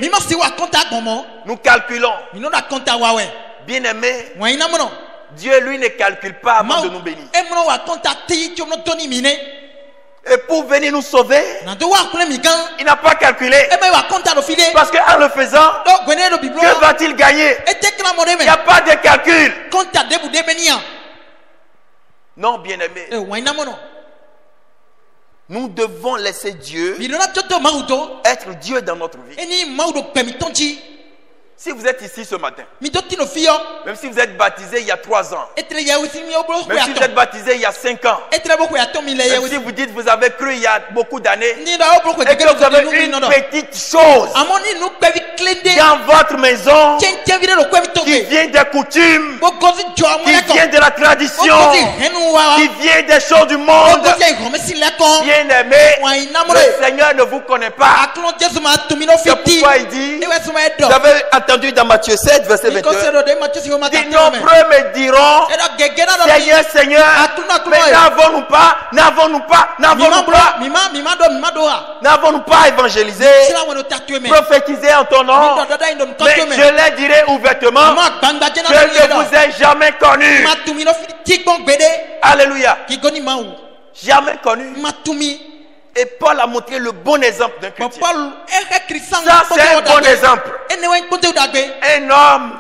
Nous calculons. Bien aimé, Dieu lui ne calcule pas avant de nous bénir. Et pour venir nous sauver, il n'a pas calculé. Parce qu'en le faisant, que va-t-il gagner? Il n'y a pas de calcul. Non, bien aimé. Nous devons laisser Dieu être Dieu dans notre vie. Si vous êtes ici ce matin, même si vous êtes baptisé il y a 3 ans, même si vous êtes baptisé il y a 5 ans, même si vous dites que vous avez cru il y a beaucoup d'années, et que vous avez une petite chose dans votre maison qui vient des coutumes, qui vient de la tradition, qui vient des choses du monde, bien aimé, le Seigneur ne vous connaît pas. C'est pourquoi il dit, vous avez entendu dans Matthieu 7, verset 21, dit, nombreux me diront, Seigneur, Seigneur, mais n'avons-nous pas évangélisé, prophétisé en ton nom, mais je leur dirai ouvertement, je ne vous ai jamais connu. Alléluia. Jamais connu. Et Paul a montré le bon exemple d'un chrétien. Ça, c'est un bon exemple. Un homme,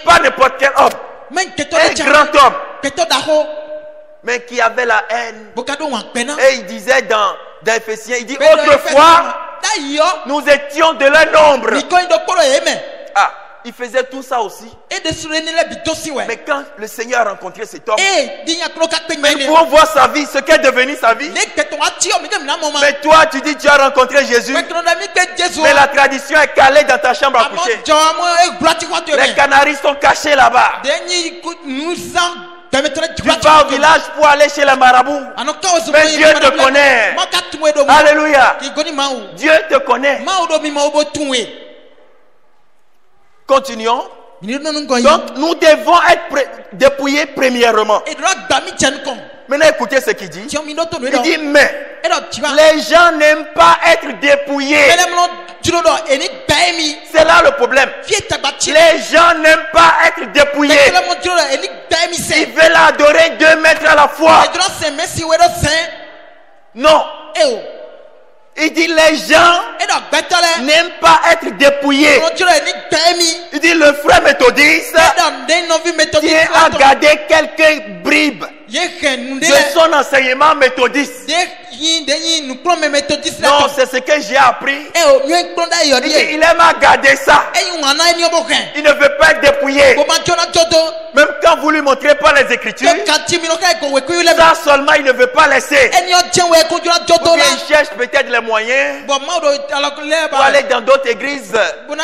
pas n'importe quel homme, un grand homme, mais qui avait la haine. Et il disait dans Éphésiens, il dit, autrefois, nous étions de leur nombre. Ah, il faisait tout ça aussi. Mais quand le Seigneur a rencontré cet homme, nous pouvons voir sa vie, ce qu'est devenu sa vie. Mais toi, tu dis tu as rencontré Jésus, mais la tradition est calée dans ta chambre à coucher. Les canaris sont cachés là-bas. Tu vas au village pour aller chez les marabouts. Mais Dieu te connaît. Alléluia. Dieu te connaît. Continuons. Donc nous devons être dépouillés premièrement. Maintenant écoutez ce qu'il dit. Il dit mais les gens n'aiment pas être dépouillés. C'est là le problème. Les gens n'aiment pas être dépouillés. Ils veulent adorer 2 maîtres à la fois. Non. Il dit les gens n'aiment pas être dépouillés. Il dit le frère méthodiste tient à garder quelques bribes de son enseignement méthodiste. Non, c'est ce que j'ai appris. Il dit, il aime à garder ça. Il ne veut pas être dépouillé. Même quand vous lui montrez pas les Écritures, ça seulement il ne veut pas laisser. Ou bien il cherche peut-être les moyens pour aller dans d'autres églises où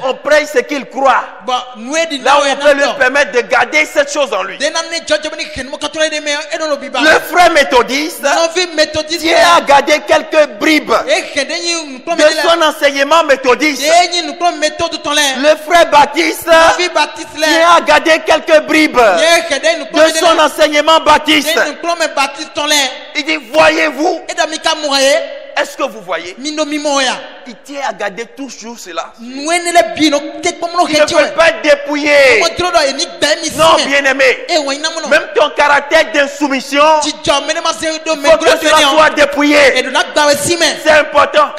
on prêche ce qu'il croit. Là où on peut lui permettre de garder cette chose en lui. Le frère méthodiste tient à garder quelques bribes de son enseignement méthodiste. Le frère baptiste tient à garder quelques bribes de son enseignement baptiste. Il dit, voyez-vous? Est-ce que vous voyez? Il tient à garder toujours cela. Il ne peut pas être dépouillé. Non, bien-aimé. Même ton caractère d'insoumission, il faut que cela soit dépouillé. C'est important.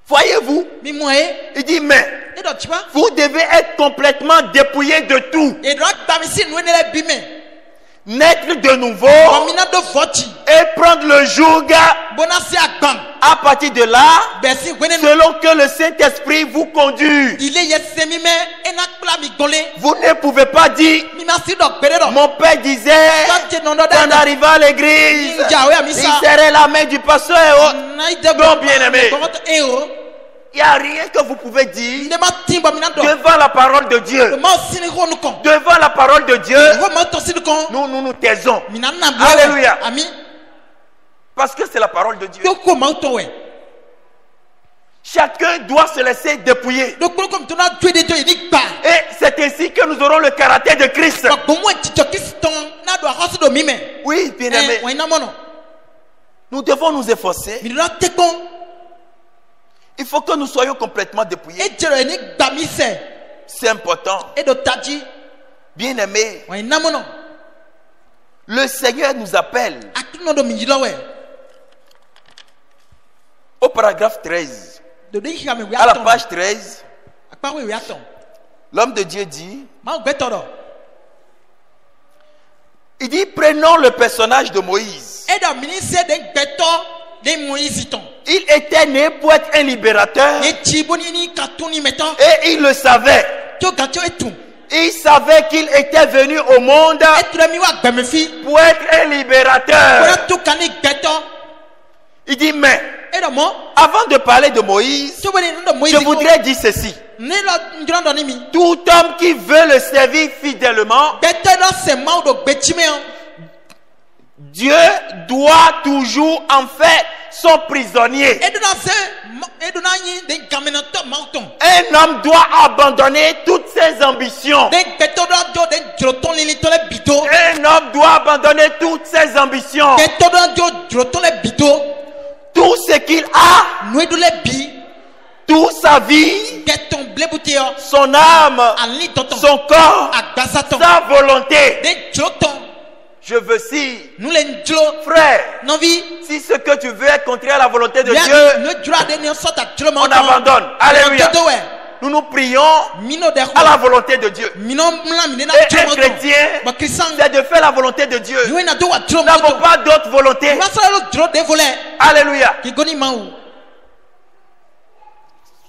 Voyez-vous? Il dit, mais vous devez être complètement dépouillé de tout. Naître de nouveau et prendre le joug à partir de là, selon que le Saint-Esprit vous conduit. Vous ne pouvez pas dire, mon père disait, en arrivant à l'église, il serrait la main du pasteur et autres. Non, bien aimé. Il n'y a rien que vous pouvez dire devant la parole de Dieu. Devant la parole de Dieu, nous taisons. Alléluia. Parce que c'est la parole de Dieu. Chacun doit se laisser dépouiller. Et c'est ainsi que nous aurons le caractère de Christ. Oui, bien aimé. Nous devons nous efforcer. Il faut que nous soyons complètement dépouillés. C'est important. Bien aimé, le Seigneur nous appelle au paragraphe 13. À la page 13, l'homme de Dieu dit, il dit, prenons le personnage de Moïse. Il était né pour être un libérateur. Et il le savait. Il savait qu'il était venu au monde pour être un libérateur. Il dit, mais avant de parler de Moïse, je voudrais dire ceci. Tout homme qui veut le servir fidèlement, Dieu doit toujours en faire son prisonnier. Un homme doit abandonner toutes ses ambitions. Un homme doit abandonner toutes ses ambitions. Tout ce qu'il a, toute sa vie, son âme, son corps, sa volonté. Je veux si, frère, si ce que tu veux est contraire à la volonté de Dieu, on abandonne. Alléluia. Nous nous prions à la volonté de Dieu. Et un chrétien, c'est de faire la volonté de Dieu. Nous n'avons pas d'autre volonté. Alléluia.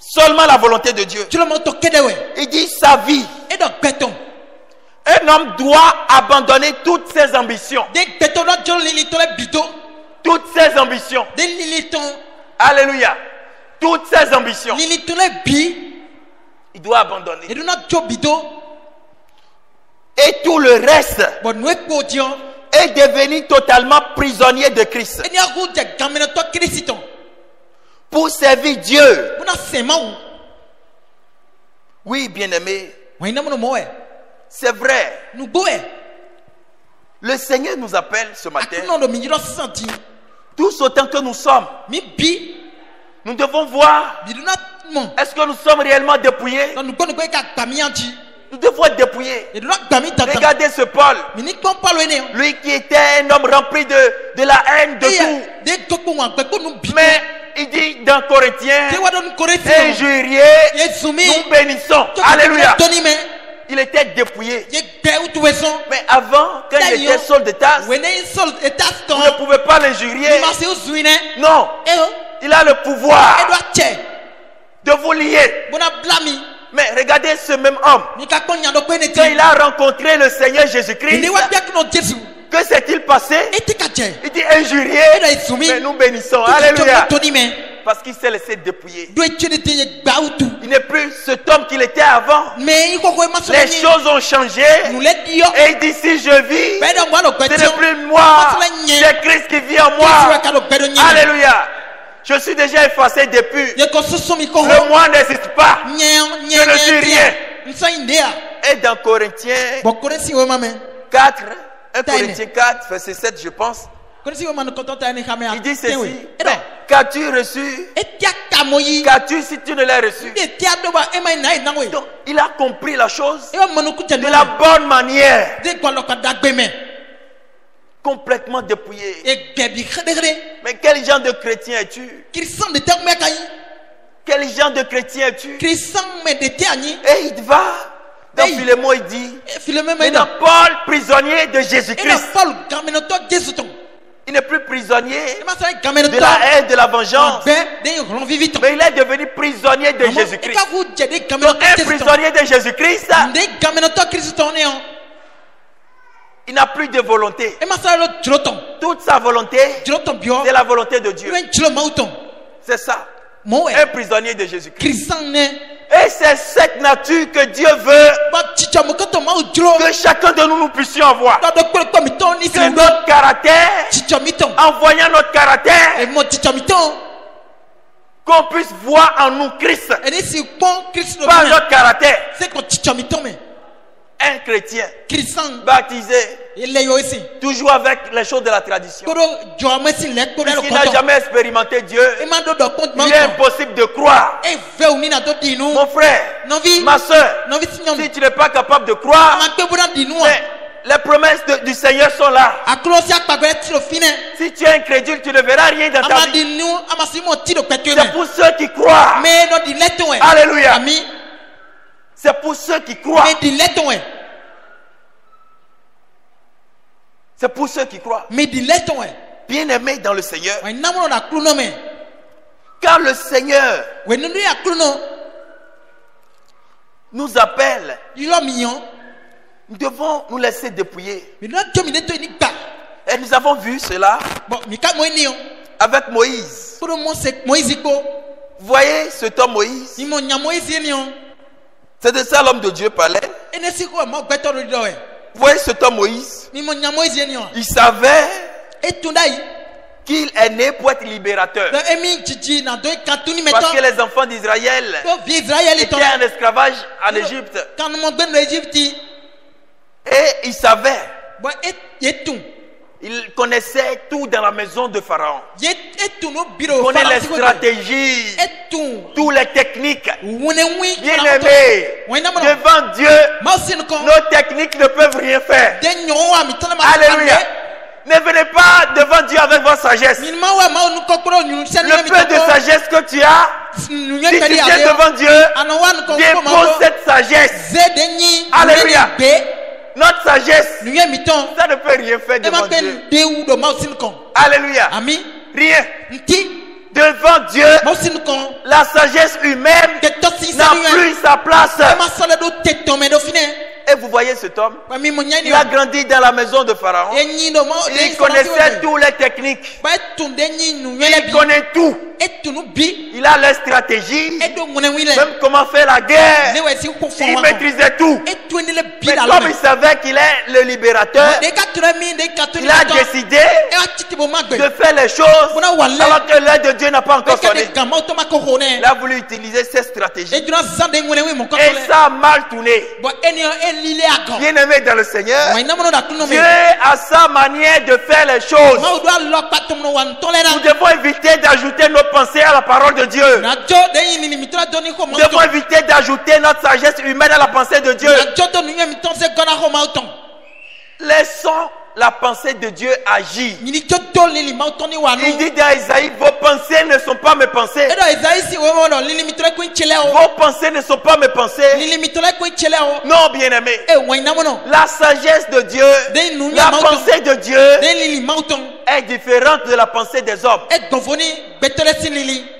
Seulement la volonté de Dieu. Il dit sa vie. Un homme doit abandonner toutes ses ambitions. Toutes ses ambitions. Alléluia. Toutes ses ambitions. Il doit abandonner. Et tout le reste est devenu totalement prisonnier de Christ. Pour servir Dieu. Oui, bien-aimé. C'est vrai. Le Seigneur nous appelle ce matin. Tous autant que nous sommes. Nous devons voir. Est-ce que nous sommes réellement dépouillés? Nous devons être dépouillés. Regardez ce Paul. Lui qui était un homme rempli de la haine de tout. Mais il dit dans Corinthiens, injuriés, nous bénissons. Alléluia. Il était dépouillé. Mais avant, quand il était Saul de Tarse, vous ne pouvez pas l'injurier. Non. Il a le pouvoir de vous lier. Mais regardez ce même homme. Quand il a rencontré le Seigneur Jésus-Christ, que s'est-il passé? Il dit injurié, mais nous bénissons. Alléluia. Parce qu'il s'est laissé dépouiller. Il n'est plus cet homme qu'il était avant. Les choses ont changé. Et il dit si je vis, ce n'est plus moi, c'est Christ qui vit en moi. Alléluia. Je suis déjà effacé depuis. Le moi n'existe pas. Je ne suis rien. Et dans Corinthiens 4, 1 Corinthiens 4, verset 7, je pense. Il dit ceci. Qu'as-tu reçu? Qu'as-tu si tu ne l'as reçu? Donc, il a compris la chose de la bonne manière. Complètement dépouillé. Mais quel genre de chrétien es-tu? Quel genre de chrétien es-tu? Et il va dans Philémon, il dit maintenant Paul, prisonnier de Jésus-Christ. Il n'est plus prisonnier de la haine, de la vengeance. Mais il est devenu prisonnier de Jésus-Christ. Donc un prisonnier de Jésus-Christ, il n'a plus de volonté. Toute sa volonté, c'est la volonté de Dieu. C'est ça. Un prisonnier de Jésus-Christ. Et c'est cette nature que Dieu veut que chacun de nous puissions avoir. Que notre caractère, en voyant notre caractère, qu'on puisse voir en nous Christ. Pas notre caractère. Un chrétien baptisé toujours avec les choses de la tradition, qui n'a jamais expérimenté Dieu, il est impossible de croire. Mon frère, ma soeur, si tu n'es pas capable de croire, les promesses du Seigneur sont là. Si tu es incrédule, tu ne verras rien dans ta vie. C'est pour ceux qui croient. Alléluia. C'est pour ceux qui croient. C'est pour ceux qui croient. Bien-aimés dans le Seigneur, quand le Seigneur nous appelle, nous devons nous laisser dépouiller. Et nous avons vu cela avec Moïse. Vous voyez cet homme Moïse? C'est de ça l'homme de Dieu parlait. Vous voyez cet homme Moïse? Il savait qu'il est né pour être libérateur. Parce que les enfants d'Israël étaient en esclavage en Égypte. Et il savait. Il connaissait tout dans la maison de Pharaon. Il connaît les stratégies, toutes les techniques. Bien-aimés, devant Dieu, nos techniques ne peuvent rien faire. Alléluia. Ne venez pas devant Dieu avec votre sagesse. Le peu de sagesse que tu as, si tu viens devant Dieu, dépose cette sagesse. Alléluia. Notre sagesse, ça ne peut rien faire devant Dieu. Alléluia. Rien. Devant Dieu, la sagesse humaine n'a plus sa place. Et vous voyez cet homme, il a grandi dans la maison de Pharaon. Il connaissait toutes les techniques. Il connaît tout. Il a les stratégies, même comment faire la guerre. Il maîtrisait tout. Mais comme il savait qu'il est le libérateur, il a décidé de faire les choses alors que l'œil de Dieu n'a pas encore sonné. Il a voulu utiliser ses stratégies. Et ça a mal tourné. Bien-aimé dans le Seigneur, Dieu a sa manière de faire les choses. Nous devons éviter d'ajouter nos pensées à la parole de Dieu. Nous devons éviter d'ajouter notre sagesse humaine à la pensée de Dieu. Laissons la pensée de Dieu agir. Il dit dans Isaïe, vos pensées ne sont pas mes pensées. Vos pensées ne sont pas mes pensées. Non, bien-aimé. La sagesse de Dieu, la pensée de Dieu est différente de la pensée des hommes.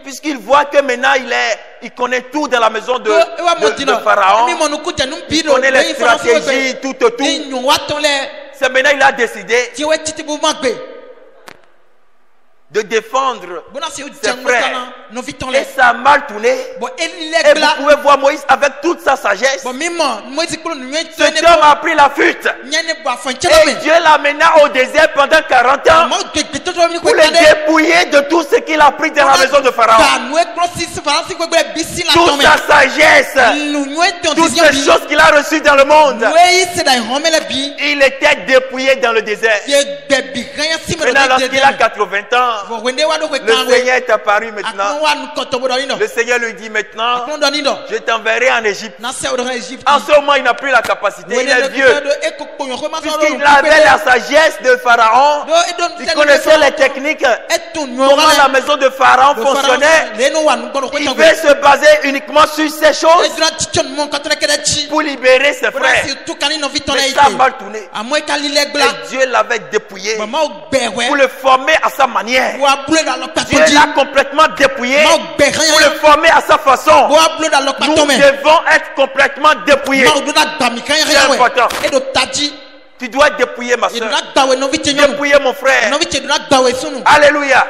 Puisqu'il voit que maintenant il connaît tout dans la maison de Pharaon. Il connaît les stratégies, tout. C'est maintenant il a décidé de défendre ses frères. Et ça a mal tourné. Et vous pouvez voir Moïse avec toute sa sagesse. Cet homme a pris la fuite. Et Dieu l'amena au désert pendant 40 ans pour le dépouiller de tout ce qu'il a pris dans la maison de Pharaon. Toute sa sagesse, toutes ces choses qu'il a reçues dans le monde, il était dépouillé dans le désert. Maintenant, lorsqu'il a 80 ans, le Seigneur est apparu maintenant. Le Seigneur lui dit maintenant, je t'enverrai en Égypte. En ce moment, il n'a plus la capacité. Il est vieux. Puisqu'il avait la sagesse de Pharaon, il connaissait les techniques, comment la maison de Pharaon fonctionnait. Il veut se baser uniquement sur ces choses pour libérer ses frères. Mais ça a mal tourné. Et Dieu l'avait dépouillé pour le former à sa manière. Dieu l'a complètement dépouillé pour le former à sa façon. Nous devons être complètement dépouillés. C'est important. Tu dois être dépouillé, ma soeur. Dépouiller mon frère. Alléluia.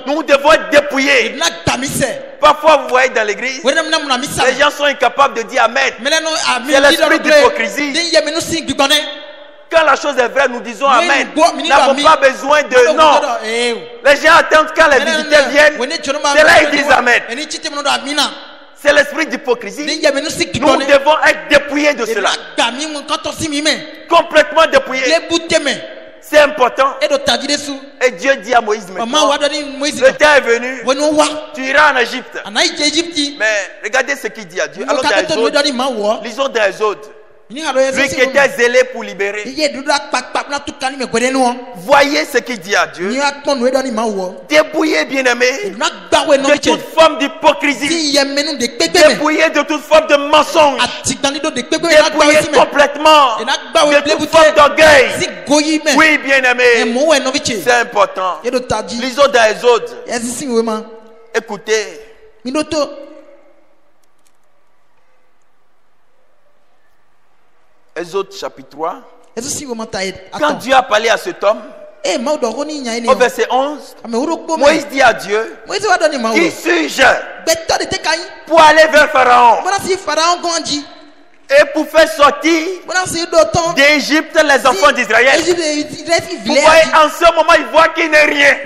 Nous devons être dépouillés. Parfois, vous voyez dans l'église, les gens sont incapables de dire Amen. C'est l'esprit d'hypocrisie. Quand la chose est vraie, nous disons Amen. Nous n'avons pas besoin de non. Les gens attendent quand les visiteurs viennent. C'est là qu'ils disent Amen. C'est l'esprit d'hypocrisie. Nous devons être dépouillés de cela. Complètement dépouillés. C'est important. Et Dieu dit à Moïse maintenant, le temps est venu, tu iras en Égypte. Mais regardez ce qu'il dit à Dieu. Alors dans Exode, lisons dans Exode. Lui qui était zélé pour libérer. Voyez ce qu'il dit à Dieu. Dépouillez, bien-aimés, de toute forme d'hypocrisie. Dépouillez de toute forme de mensonge. Dépouillez complètement de toute forme d'orgueil. Oui, bien-aimés, c'est important. Lisons dans Exode. Écoutez. Exode chapitre 3. Quand Dieu a parlé à cet homme, au verset 11, Moïse dit à Dieu, qui suis-je pour aller vers Pharaon et pour faire sortir d'Égypte les enfants d'Israël? Vous voyez, en ce moment, il voit qu'il n'est rien.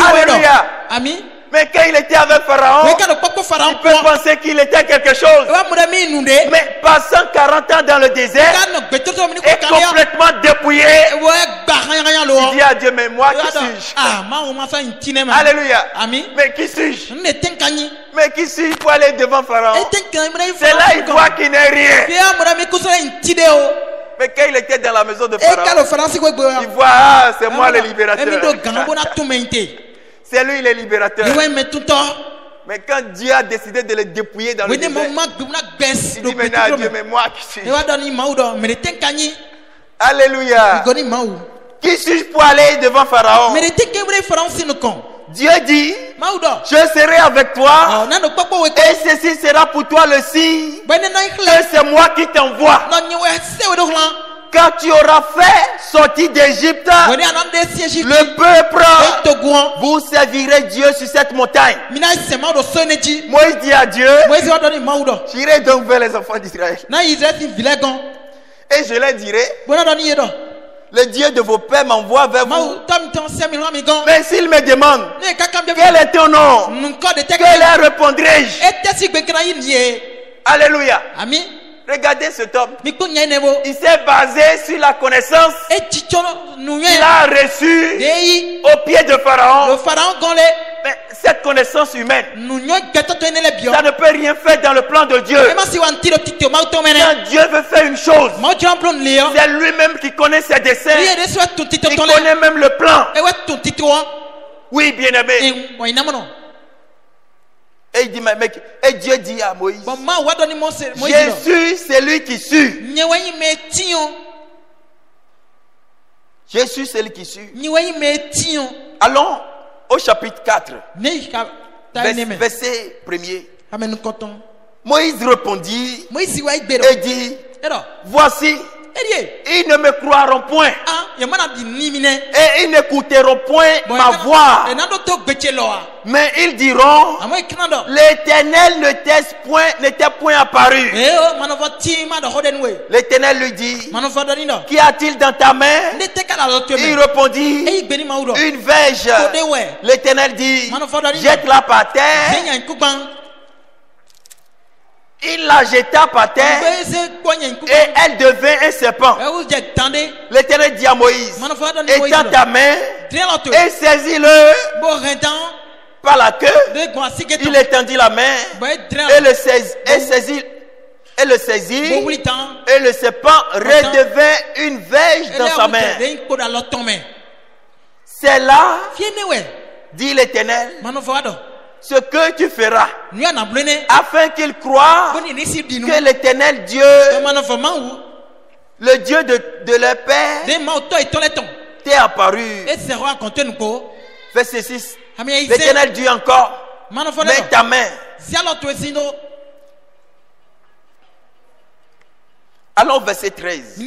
Alléluia. Mais quand il était avec Pharaon, il peut penser qu'il était quelque chose. Mais passant 40 ans dans le désert et complètement dépouillé, il dit à Dieu, mais moi qui suis-je? Alléluia. Mais qui suis-je? Mais qui suis-je pour aller devant Pharaon? C'est là qu'il voit qu'il n'est rien. Mais quand il était dans la maison de Pharaon, il voit, c'est moi le libérateur. C'est lui le libérateur. Mais quand Dieu a décidé de le dépouiller dans le désert, il dit maintenant à Dieu, mais moi qui suis? Alléluia. Qui suis-je pour aller devant Pharaon? Dieu dit, je serai avec toi et ceci sera pour toi le signe que c'est moi qui t'envoie. Quand tu auras fait sortir d'Égypte le peuple, vous servirez Dieu sur cette montagne. Moïse dit à Dieu, j'irai donc vers les enfants d'Israël et je leur dirai, le Dieu de vos pères m'envoie vers vous. Mais s'il me demande, quel est ton nom? Que leur répondrai-je? Alléluia. Regardez cet homme. Il s'est basé sur la connaissance qu'il a reçue au pied de Pharaon. Mais cette connaissance humaine, ça ne peut rien faire dans le plan de Dieu. Quand Dieu veut faire une chose, c'est lui-même qui connaît ses desseins. Il connaît même le plan. Oui, bien-aimé. Et il dit, et Dieu dit à Moïse, Jésus, c'est lui qui sue. Jésus, c'est lui qui sue. Allons au chapitre 4, verset 1er. Moïse répondit et dit, voici, ils ne me croiront point et ils n'écouteront point ma voix. Mais ils diront, l'Éternel n'était point apparu. L'Éternel lui dit, qu'y a-t-il dans ta main? Il répondit, une verge. L'Éternel dit, jette-la par terre. Il la jeta par terre et elle devint un serpent. L'Éternel dit à Moïse, étends ta main et saisis-le par la queue. Il étendit la main et le saisit. Et le serpent redevint une verge dans sa main. C'est là, dit l'Éternel, ce que tu feras afin qu'il croie que l'Éternel Dieu, le Dieu de leur père, t'est apparu. Verset 6. L'Éternel dit encore, mets ta main. Allons verset 13.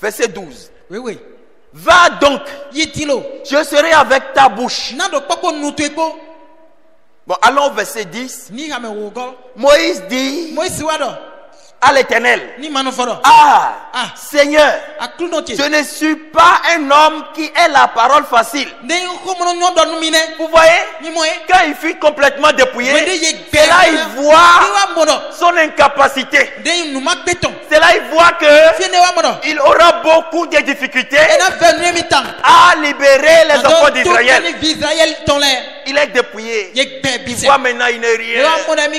Verset 12. Va donc, je serai avec ta bouche. Bon, allons verset 10. Moïse dit à l'Éternel, Seigneur, je ne suis pas un homme qui ait la parole facile. Vous voyez, quand il fut complètement dépouillé, c'est là il voit son incapacité. C'est là il voit que il aura beaucoup de difficultés à libérer les enfants d'Israël. il est dépouillé. Il voit maintenant, il n'est rien.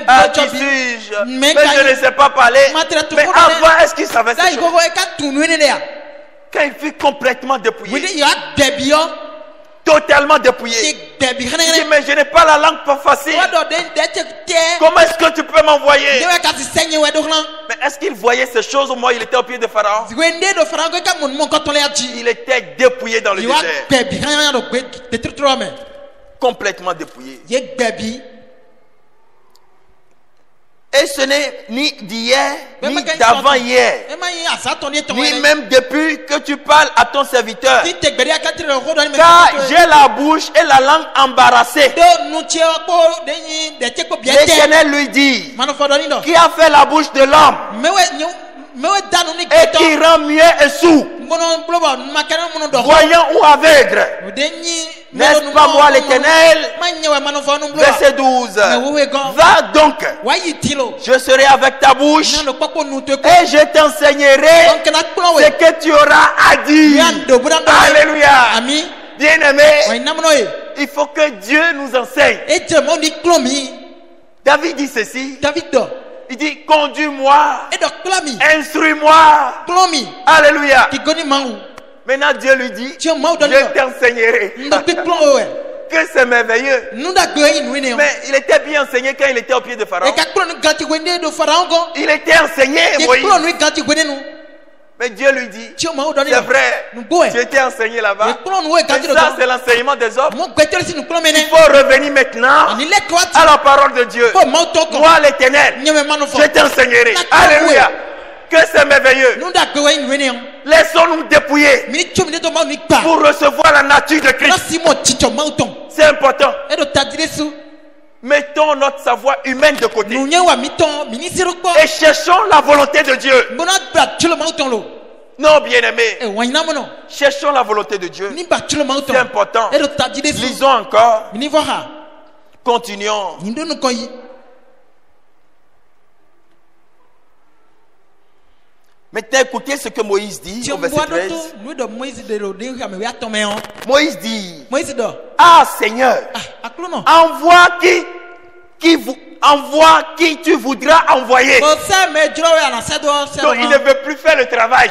Ah, qui suis-je? Mais je ne sais pas parler. Mais avant, est-ce qu'il savait ces choses? Quand il fut complètement dépouillé, totalement dépouillé, il dit, mais je n'ai pas la langue pas facile. Comment est-ce que tu peux m'envoyer? Mais est-ce qu'il voyait ces choses au moment où il était au pied de Pharaon? Il était dépouillé dans le désert. Complètement dépouillé. Et ce n'est ni d'hier, ni d'avant-hier, ni même depuis que tu parles à ton serviteur. Car j'ai la bouche et la langue embarrassées. L'Éternel lui dit, qui a fait la bouche de l'homme et qui rend muet et sourd, voyant ou aveugle? N'est-ce pas moi l'Éternel? Verset 12. Va donc, je serai avec ta bouche et je t'enseignerai ce que tu auras à dire. Alléluia. Bien-aimé, il faut que Dieu nous enseigne. David dit ceci. Il dit, conduis-moi, instruis-moi. Alléluia. Maintenant Dieu lui dit, je t'enseignerai. Que c'est merveilleux. Mais il était bien enseigné quand il était au pied de Pharaon. Il était enseigné, Moïse. Mais Dieu lui dit, c'est vrai, tu étais enseigné là-bas. Mais ça, c'est l'enseignement des hommes. Il faut revenir maintenant à la parole de Dieu. Moi, l'Éternel, je t'enseignerai. Alléluia. Que c'est merveilleux. Laissons-nous dépouiller pour recevoir la nature de Christ. C'est important. Mettons notre savoir humain de côté et cherchons la volonté de Dieu. Non, bien-aimé, cherchons la volonté de Dieu. C'est important. Lisons encore. Continuons. Maintenant, écoutez ce que Moïse dit au verset 13. Moïse dit, ah Seigneur, envoie qui tu voudras envoyer. Donc il ne veut plus faire le travail.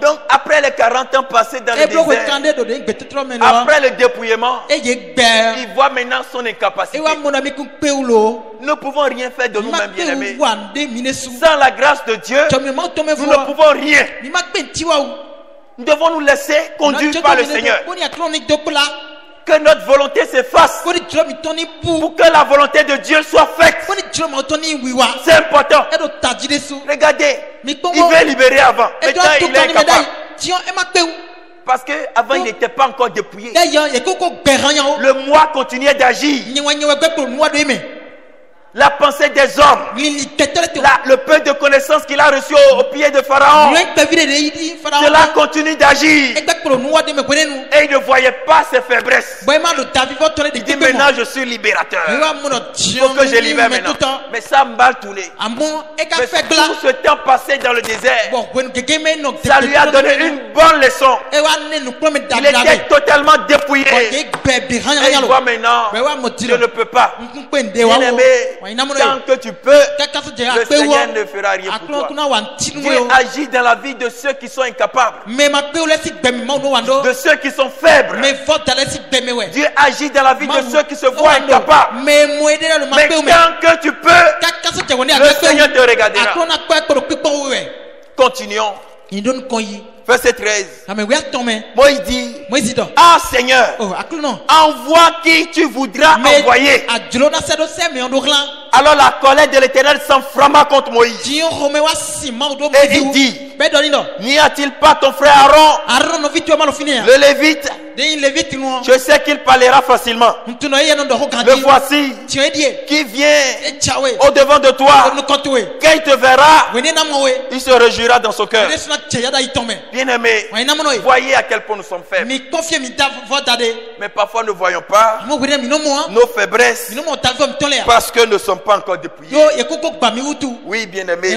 Donc après les 40 ans passés dans le désert, après le dépouillement, il voit maintenant son incapacité. Nous ne pouvons rien faire de nous-mêmes, bien-aimés. Sans la grâce de Dieu, nous ne pouvons rien. Nous devons nous laisser conduire par le Seigneur. Que notre volonté s'efface pour que la volonté de Dieu soit faite. C'est important. Regardez, il veut libérer avant. Maintenant, il est incapable. Parce qu'avant, il n'était pas encore dépouillé. Le moi continuait d'agir. La pensée des hommes, le peu de connaissances qu'il a reçu au pied de Pharaon, cela continue d'agir. Et il ne voyait pas ses faiblesses. Il dit maintenant je suis libérateur. Il faut que je libère maintenant. Mais ça m'a mal tourné. Mais tout ce temps passé dans le désert, ça lui a donné une bonne leçon. Il était totalement dépouillé. Et il voit maintenant, je ne peux pas. Bien-aimé, tant que tu peux, le Seigneur ne fera rien pour toi. Dieu agit dans la vie de ceux qui sont incapables, de ceux qui sont faibles. Dieu agit dans la vie de ceux qui se voient incapables. Mais tant que tu peux, le Seigneur te regardera. Continuons. Verset 13. Moïse dit, ah Seigneur, envoie qui tu voudras envoyer. Alors la colère de l'Éternel s'enflamma contre Moïse. Et il dit, n'y a-t-il pas ton frère Aaron, le Lévite? Je sais qu'il parlera facilement. Le voici qui vient au devant de toi. Quand il te verra, il se réjouira dans son cœur. Bien-aimés, voyez à quel point nous sommes faibles. Mais parfois nous ne voyons pas nos faiblesses parce que nous ne sommes pas encore dépouillés. Oui, bien-aimés.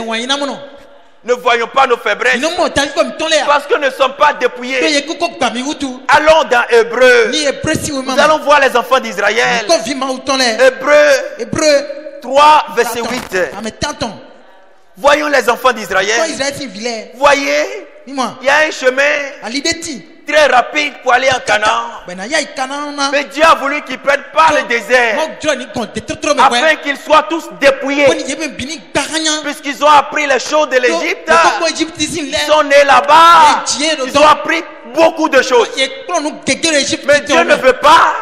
Ne voyons pas nos faiblesses. Parce que nous ne sommes pas dépouillés. Allons dans Hébreu. Nous allons voir les enfants d'Israël. Hébreu 3, verset 8. Voyons les enfants d'Israël. Voyez, il y a un chemin très rapide pour aller en Canaan. Mais Dieu a voulu qu'ils prennent par le désert afin qu'ils soient tous dépouillés. Puisqu'ils ont appris les choses de l'Égypte, ils sont nés là-bas, ils ont appris beaucoup de choses. Mais Dieu ne veut pas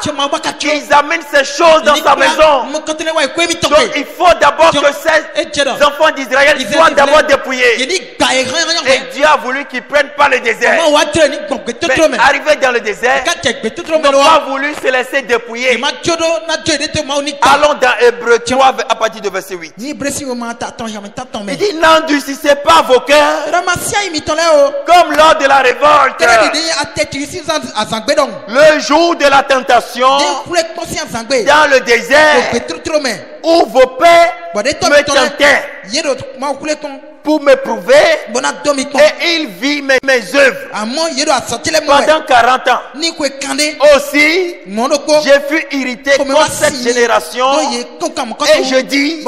qu'ils amènent ces choses dans sa maison. Donc il faut d'abord que ces enfants d'Israël soient d'abord dépouillés. Et Dieu a voulu qu'ils prennent par le désert. Mais arrivés dans le désert, ils n'ont pas voulu se laisser dépouiller. Allons dans Hébreu 3 à partir de verset 8. Il dit, n'endurcissez pas vos cœurs comme lors de la révolte, le jour de la tentation dans le désert, où vos pères me tentaient pour me prouver, et il vit mes œuvres pendant 40 ans. Aussi, j'ai fû irrité contre cette génération, et je dis,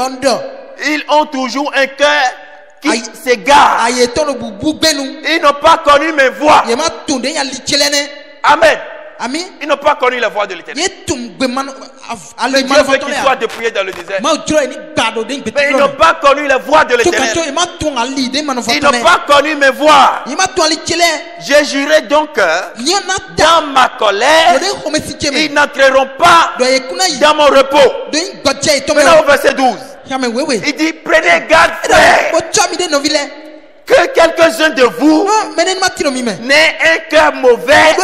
ils ont toujours un cœur qui s'égare. Ils n'ont pas connu mes voies. Amen. Ils n'ont pas connu la voix de l'Éternel. Dieu veut qu'ils soient dépouillés dans le désert. Mais ils n'ont pas connu la voix de l'Éternel. Ils n'ont pas connu mes voix. J'ai juré donc dans ma colère, ils n'entreront pas dans mon repos. Maintenant au verset 12. Il dit, prenez garde, frère, que quelques-uns de vous n'aient un cœur mauvais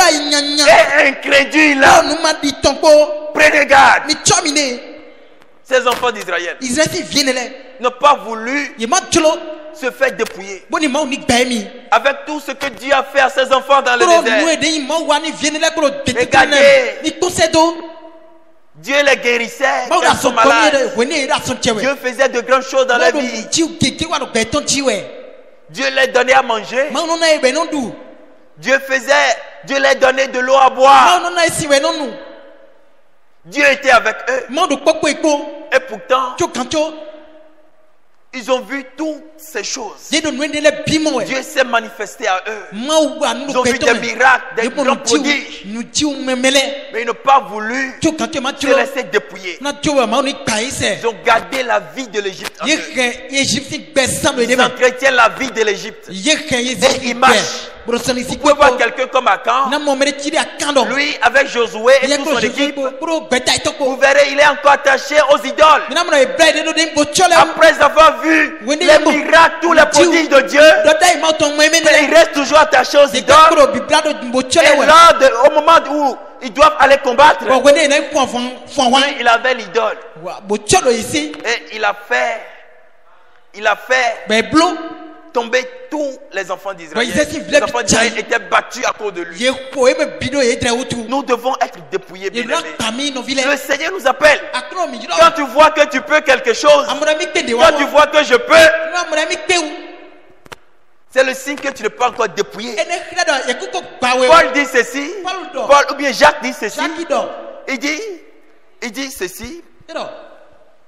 et incrédule. Prenez garde. Ces enfants d'Israël n'ont pas voulu se faire dépouiller. Avec tout ce que Dieu a fait à ses enfants dans le désert. Regardez, Dieu les guérissait quand ils sont malades. Dieu faisait de grandes choses dans la vie. Dieu les donnait à manger. Dieu les donnait de l'eau à boire. Dieu était avec eux. Et pourtant, ils ont vu toutes ces choses. Dieu s'est manifesté à eux. Ils ont vu des miracles, des grands prodiges. Mais ils n'ont pas voulu se laisser dépouiller. Ils ont gardé la vie de l'Égypte en eux. Ils entretiennent la vie de l'Égypte. Et ils marchent. Vous pouvez voir quelqu'un comme Akan. Lui, avec Josué et toute son équipe, vous verrez, il est encore attaché aux idoles. Après avoir vu les miracles, tous les prodiges de Dieu, mais il reste toujours attaché aux idoles. Et là, au moment où ils doivent aller combattre, il avait l'idole. Et il a fait tomber tous les enfants d'Israël. Les enfants d'Israël étaient battus à cause de lui. Nous devons être dépouillés, bien-aimés. Le Seigneur nous appelle. Quand tu vois que tu peux quelque chose, quand tu vois que je peux, c'est le signe que tu n'es pas encore dépouillé. Paul dit ceci. Paul ou bien Jacques dit ceci. Il dit ceci.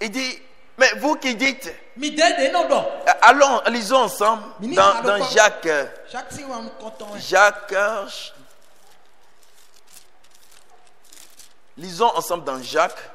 Il dit, mais vous qui dites, allons, lisons ensemble dans Jacques. Lisons ensemble dans Jacques.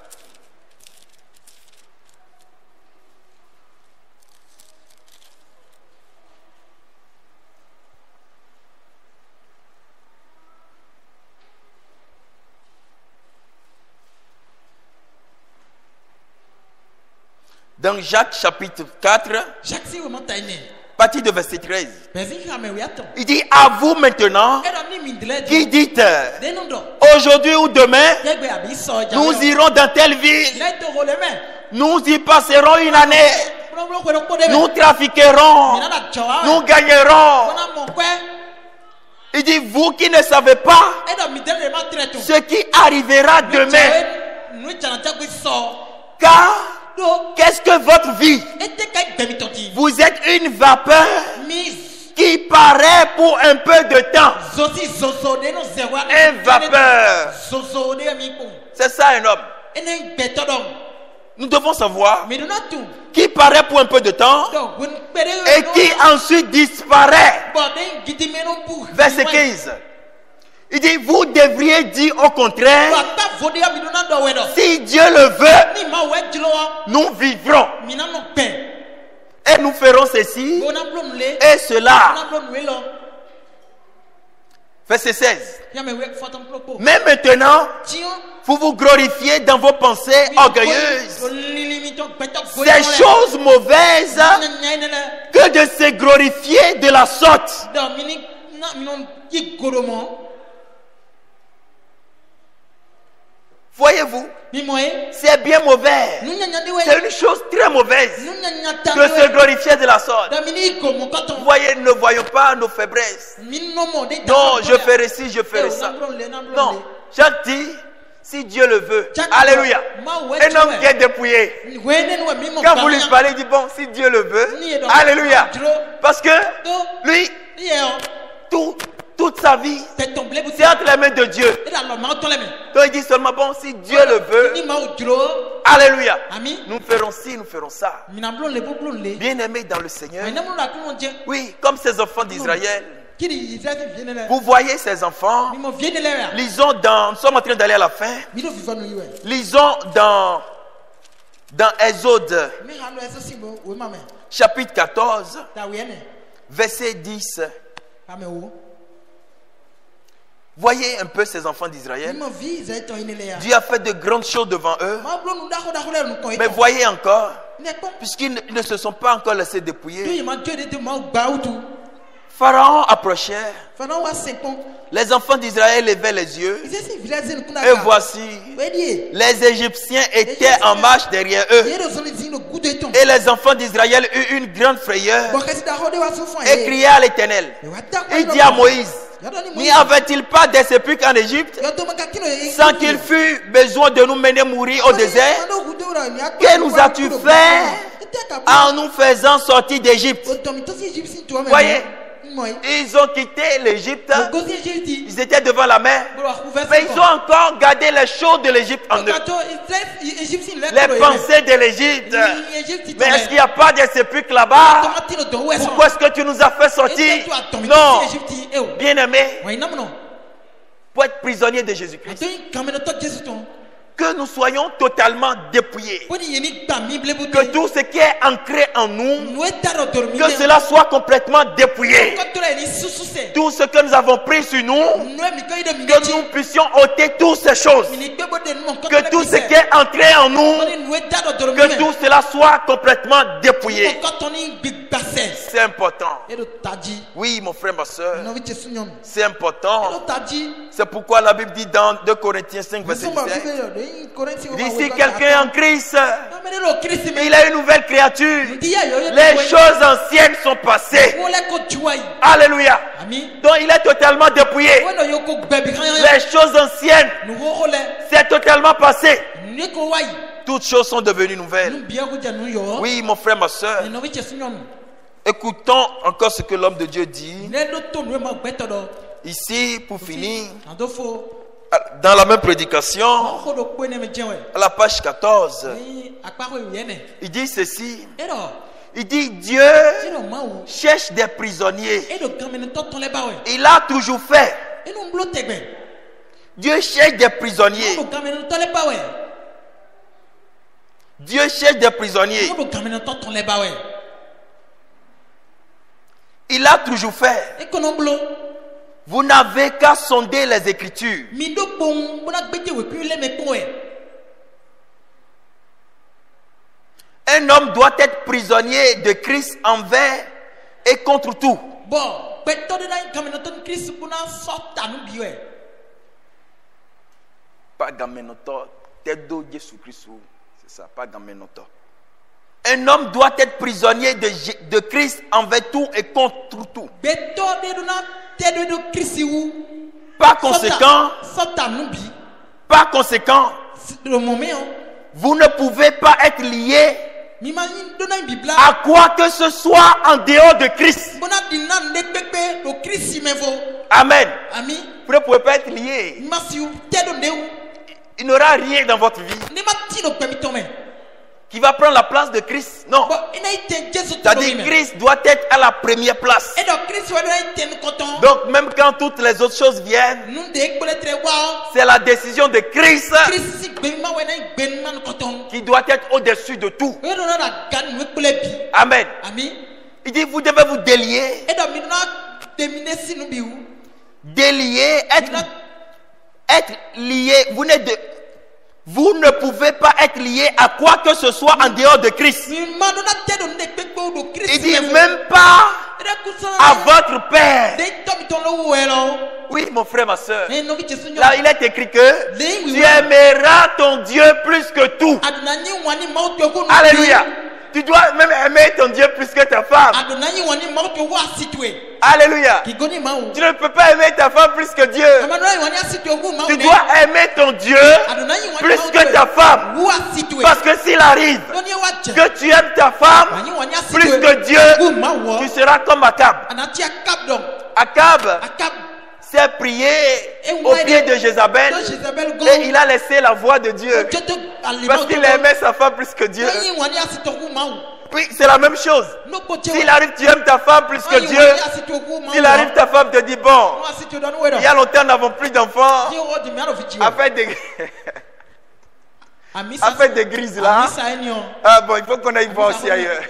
Dans Jacques chapitre 4, partie de verset 13. Il dit, à vous maintenant, qui dites, aujourd'hui ou demain, nous irons dans telle ville, nous y passerons une année, nous trafiquerons, nous gagnerons. Il dit, vous qui ne savez pas ce qui arrivera demain, car qu'est-ce que votre vie? Vous êtes une vapeur qui paraît pour un peu de temps une vapeur. C'est ça un homme. Nous devons savoir qui paraît pour un peu de temps et qui ensuite disparaît. Verset 15. Il dit, vous devriez dire au contraire, si Dieu le veut, nous vivrons. Et nous ferons ceci et cela. Verset 16. Mais maintenant, vous vous glorifiez dans vos pensées orgueilleuses. Ces choses mauvaises que de se glorifier de la sorte. Voyez-vous, c'est bien mauvais. C'est une chose très mauvaise de se glorifier de la sorte. Vous voyez, ne voyons pas nos faiblesses. Non, je ferai ci, je ferai ça. Non, Jacques dit, si Dieu le veut, alléluia. Un homme qui est dépouillé. Quand vous lui parlez, il dit, bon, si Dieu le veut, alléluia. Parce que lui, toute sa vie, c'est entre les mains de Dieu. Donc il dit seulement, bon, si Dieu le veut, alléluia, nous ferons ci, nous ferons ça. Bien aimés dans le Seigneur, oui, comme ces enfants d'Israël. Vous voyez ces enfants, lisons dans, nous sommes en train d'aller à la fin, lisons dans Exode, chapitre 14, verset 10. Voyez un peu ces enfants d'Israël. Dieu a fait de grandes choses devant eux. Mais voyez encore, puisqu'ils ne se sont pas encore laissés dépouiller, Pharaon approchait. Les enfants d'Israël levaient les yeux. Et voici, les Égyptiens étaient en marche derrière eux. Et les enfants d'Israël eurent une grande frayeur et criaient à l'Éternel. Il dit à Moïse, n'y avait-il pas des sépulcres en Égypte sans qu'il fût besoin de nous mener mourir au désert? Que nous as-tu fait en nous faisant sortir d'Égypte? Voyez, ils ont quitté l'Égypte, ils étaient devant la mer, mais ils ont encore gardé les choses de l'Égypte en eux, les pensées de l'Égypte. Mais est-ce qu'il n'y a pas de sépulcres là-bas? Pourquoi est-ce que tu nous as fait sortir? Non, bien aimé, pour être prisonnier de Jésus-Christ, que nous soyons totalement dépouillés, que tout ce qui est ancré en nous, que cela soit complètement dépouillé, tout ce que nous avons pris sur nous, que nous puissions ôter toutes ces choses, que tout ce qui est ancré en nous, que tout cela soit complètement dépouillé. C'est important. Oui, mon frère, ma soeur, c'est important. C'est pourquoi la Bible dit dans 2 Corinthiens 5 verset 17, il dit, si quelqu'un est en Christ, il est une nouvelle créature. Les choses anciennes sont passées. Alléluia. Donc il est totalement dépouillé. Les choses anciennes, c'est totalement passé. Toutes choses sont devenues nouvelles. Oui, mon frère, ma soeur, écoutons encore ce que l'homme de Dieu dit. Ici, pour finir, dans la même prédication, à la page 14, il dit ceci. Il dit, Dieu cherche des prisonniers. Il a toujours fait. Dieu cherche des prisonniers. Dieu cherche des prisonniers. Il a toujours fait. Vous n'avez qu'à sonder les Écritures. Un homme doit être prisonnier de Christ envers et contre tout. Pas gamenoto, c'est ça, pas gamenoto. Un homme doit être prisonnier de Christ envers tout et contre tout. Par conséquent, vous ne pouvez pas être lié à quoi que ce soit en dehors de Christ. Amen. Vous ne pouvez pas être lié. Il n'y aura rien dans votre vie qui va prendre la place de Christ. Non. C'est-à-dire Christ doit être à la première place. Donc même quand toutes les autres choses viennent, c'est la décision de Christ qui doit être au-dessus de tout. Amen. Il dit vous devez vous délier. Délier, être lié. Vous ne pouvez pas être lié à quoi que ce soit en dehors de Christ. Il dit même pas à votre père. Oui, mon frère, ma soeur. Là, il est écrit que tu aimeras ton Dieu plus que tout. Alléluia. Tu dois même aimer ton Dieu plus que ta femme. Alléluia. Tu ne peux pas aimer ta femme plus que Dieu. Tu dois aimer ton Dieu plus que ta femme. Parce que s'il arrive que tu aimes ta femme plus que Dieu, tu seras comme Akab. Akab s'est prié au pied de Jézabel et il a laissé la voix de Dieu parce qu'il aimait sa femme plus que Dieu. Oui, c'est la même chose. S'il arrive, tu aimes ta femme plus que Dieu. S'il arrive, ta femme te dit bon, il y a longtemps, nous n'avons plus d'enfants. Afin d'église là. Ah bon, il faut qu'on aille voir aussi ailleurs.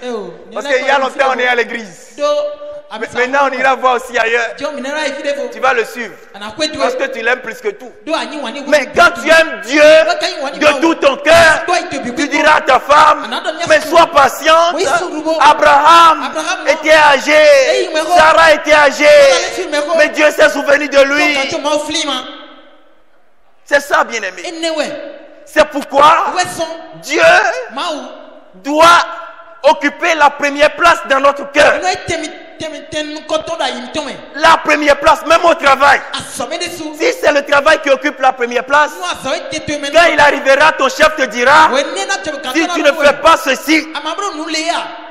Parce qu'il y a longtemps, on est à l'église. Maintenant, on ira voir aussi ailleurs. Tu vas le suivre. Parce que tu l'aimes plus que tout. Mais quand tu aimes Dieu de tout ton cœur, tu diras à ta femme, mais sois patiente. Abraham était âgé. Sarah était âgée. Mais Dieu s'est souvenu de lui. C'est ça, bien-aimé. C'est pourquoi Dieu doit occuper la première place dans notre cœur. La première place, même au travail. Si c'est le travail qui occupe la première place, quand il arrivera, ton chef te dira, si tu ne fais pas ceci,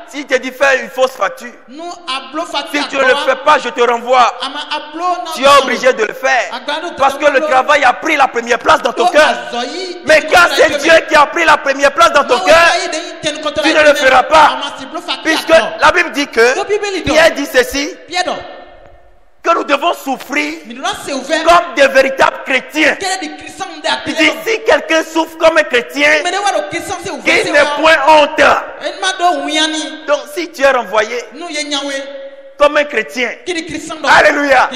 s'il te dit fais une fausse facture, si tu ne le fais pas, je te renvoie. Tu es obligé de le faire. Parce que le travail a pris la première place dans ton cœur. Mais quand c'est Dieu qui a pris la première place dans ton cœur, tu ne le feras pas. Puisque la Bible dit que Pierre dit ceci, que nous devons souffrir comme des véritables chrétiens. Il dit si quelqu'un souffre comme un chrétien, qu'il n'ait point honte. Donc si tu es renvoyé comme un chrétien, alléluia,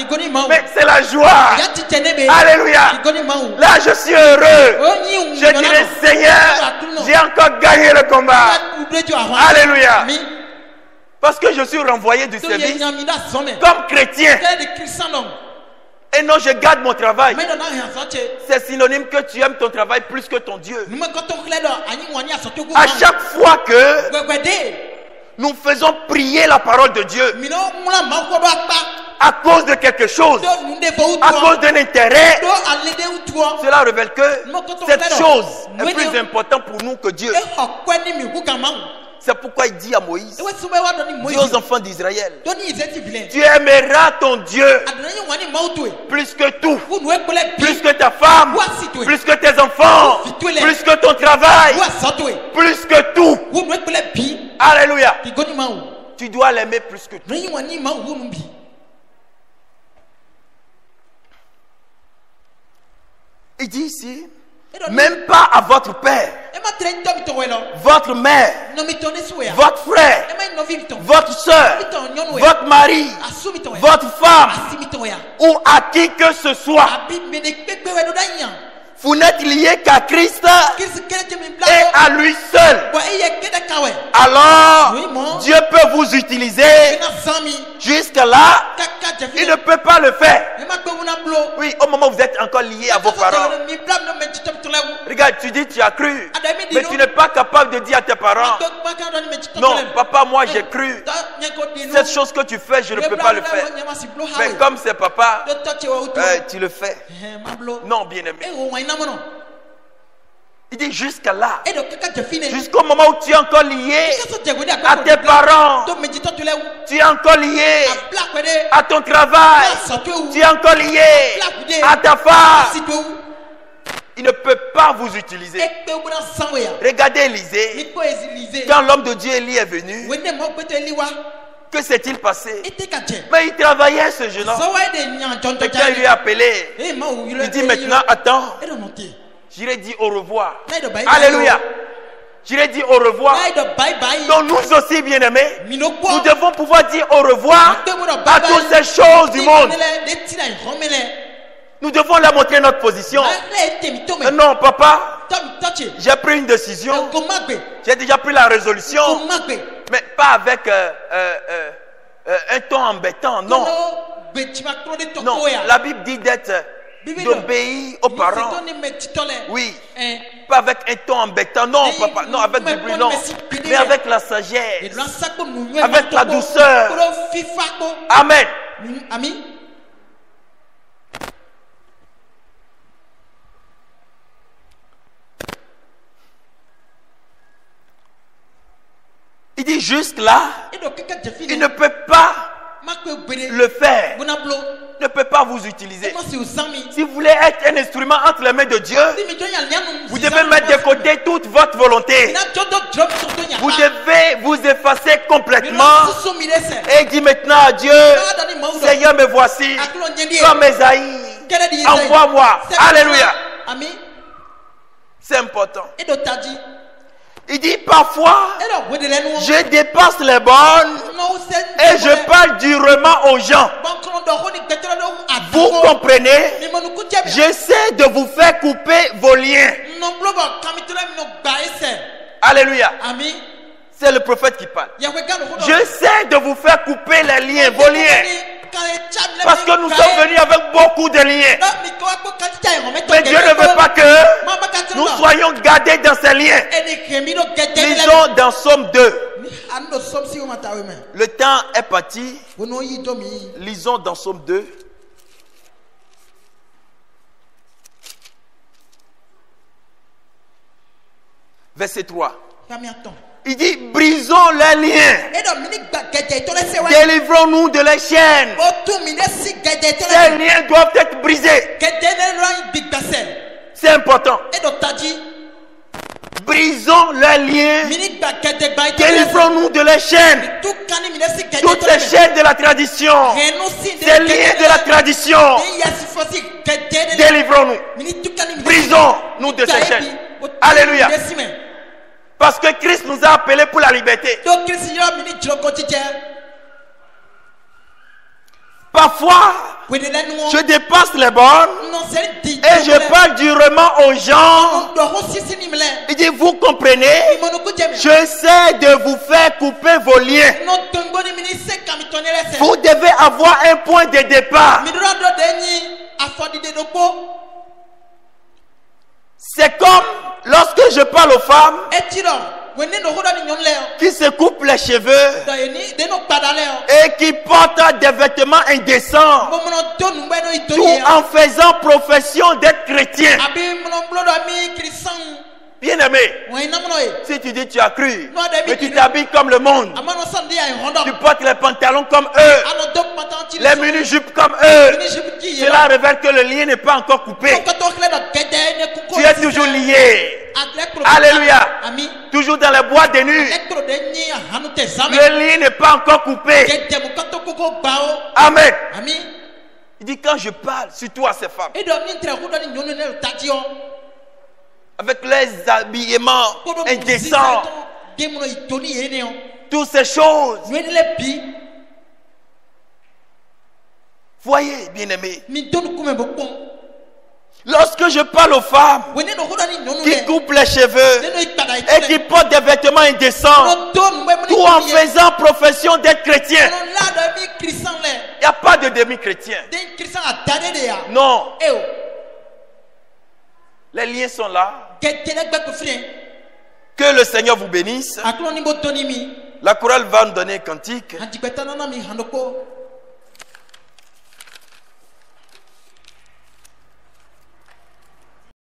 mais c'est la joie, alléluia. Là je suis heureux, je dirais Seigneur, j'ai encore gagné le combat, alléluia. Parce que je suis renvoyé du service comme chrétien. Et non, je garde mon travail. C'est synonyme que tu aimes ton travail plus que ton Dieu. À chaque fois que nous faisons prier la parole de Dieu à cause de quelque chose, à cause d'un intérêt, cela révèle que cette chose est plus importante pour nous que Dieu. C'est pourquoi il dit à Moïse, dis aux enfants d'Israël, tu aimeras ton Dieu plus que tout, plus que ta femme, plus que tes enfants, plus que ton travail, plus que tout. Alléluia. Tu dois l'aimer plus que tout. Il dit ici, même pas à votre père, votre mère, votre frère, votre soeur, votre mari, votre femme, ou à qui que ce soit. Vous n'êtes lié qu'à Christ et à lui seul. Alors, Dieu peut vous utiliser jusqu'à là. Il ne peut pas le faire. Oui, au moment où vous êtes encore lié à vos parents. Regarde, tu dis tu as cru, mais tu n'es pas capable de dire à tes parents, non, papa, moi j'ai cru. Cette chose que tu fais, je ne peux pas le faire. Mais comme c'est papa, tu le fais. Non, bien-aimé. Il dit jusqu'à là. Jusqu'au moment où tu es encore lié à tes parents. Tu es encore lié à ton travail. Tu es encore lié à ta femme. Il ne peut pas vous utiliser. Regardez Élisée. Quand l'homme de Dieu Élie est venu, que s'est-il passé? Mais il travaillait, ce jeune homme. Et quand il lui a appelé, il dit maintenant, attends, j'irai dire au revoir. Alléluia. J'irai dire au revoir. Donc nous aussi, bien-aimés, nous devons pouvoir dire au revoir à toutes ces choses du monde. Nous devons leur montrer notre position. Non, papa, j'ai pris une décision. J'ai déjà pris la résolution. Mais pas avec un ton embêtant, non. Non, la Bible dit d'obéir aux parents. Oui, pas avec un ton embêtant, non, papa, non, avec du bruit, non. Mais avec la sagesse, avec la douceur. Amen. Il dit jusque-là, il ne peut pas le faire. Il ne peut pas vous utiliser. Si vous voulez être un instrument entre les mains de Dieu, vous devez mettre de côté toute votre volonté. Vous devez vous effacer complètement et dire maintenant à Dieu, Seigneur, me voici, comme Esaïe, envoie-moi. Alléluia. C'est important. Il dit parfois, je dépasse les bornes et je parle durement aux gens. Vous comprenez? J'essaie de vous faire couper vos liens. Alléluia. C'est le prophète qui parle. J'essaie de vous faire couper les liens, vos liens. Parce que nous sommes venus avec beaucoup de liens. Mais Dieu ne veut pas que nous soyons gardés dans ces liens. Lisons dans Somme 2. Le temps est parti. Lisons dans Somme 2. Verset 3. Il dit, brisons les liens. Délivrons-nous de les chaînes. Ces liens doivent être brisés. C'est important. Brisons les liens. Délivrons-nous de les chaînes. Toutes les chaînes de la tradition. Ces liens de la tradition. Délivrons-nous. Brisons-nous de ces chaînes. Alléluia. Parce que Christ nous a appelés pour la liberté. Parfois, je dépasse les bornes et je parle durement aux gens. Il dit, vous comprenez? J'essaie de vous faire couper vos liens. Vous devez avoir un point de départ. C'est comme lorsque je parle aux femmes qui se coupent les cheveux et qui portent des vêtements indécents tout en faisant profession d'être chrétien. Bien-aimé, si tu dis tu as cru, mais tu t'habilles comme le monde, tu portes les pantalons comme eux, les mini-jupes comme eux, cela révèle que le lien n'est pas encore coupé. Tu es toujours lié. Alléluia. Toujours dans les bois de nuit. Le lien n'est pas encore coupé. Amen. Il dit quand je parle, surtout à ces femmes, avec les habillements indécents, toutes ces choses. Voyez, bien-aimés, lorsque je parle aux femmes qui coupent les cheveux et qui portent des vêtements indécents, tout en faisant profession d'être chrétien, il n'y a pas de demi-chrétien. Non. Les liens sont là. Que le Seigneur vous bénisse. La chorale va nous donner un cantique.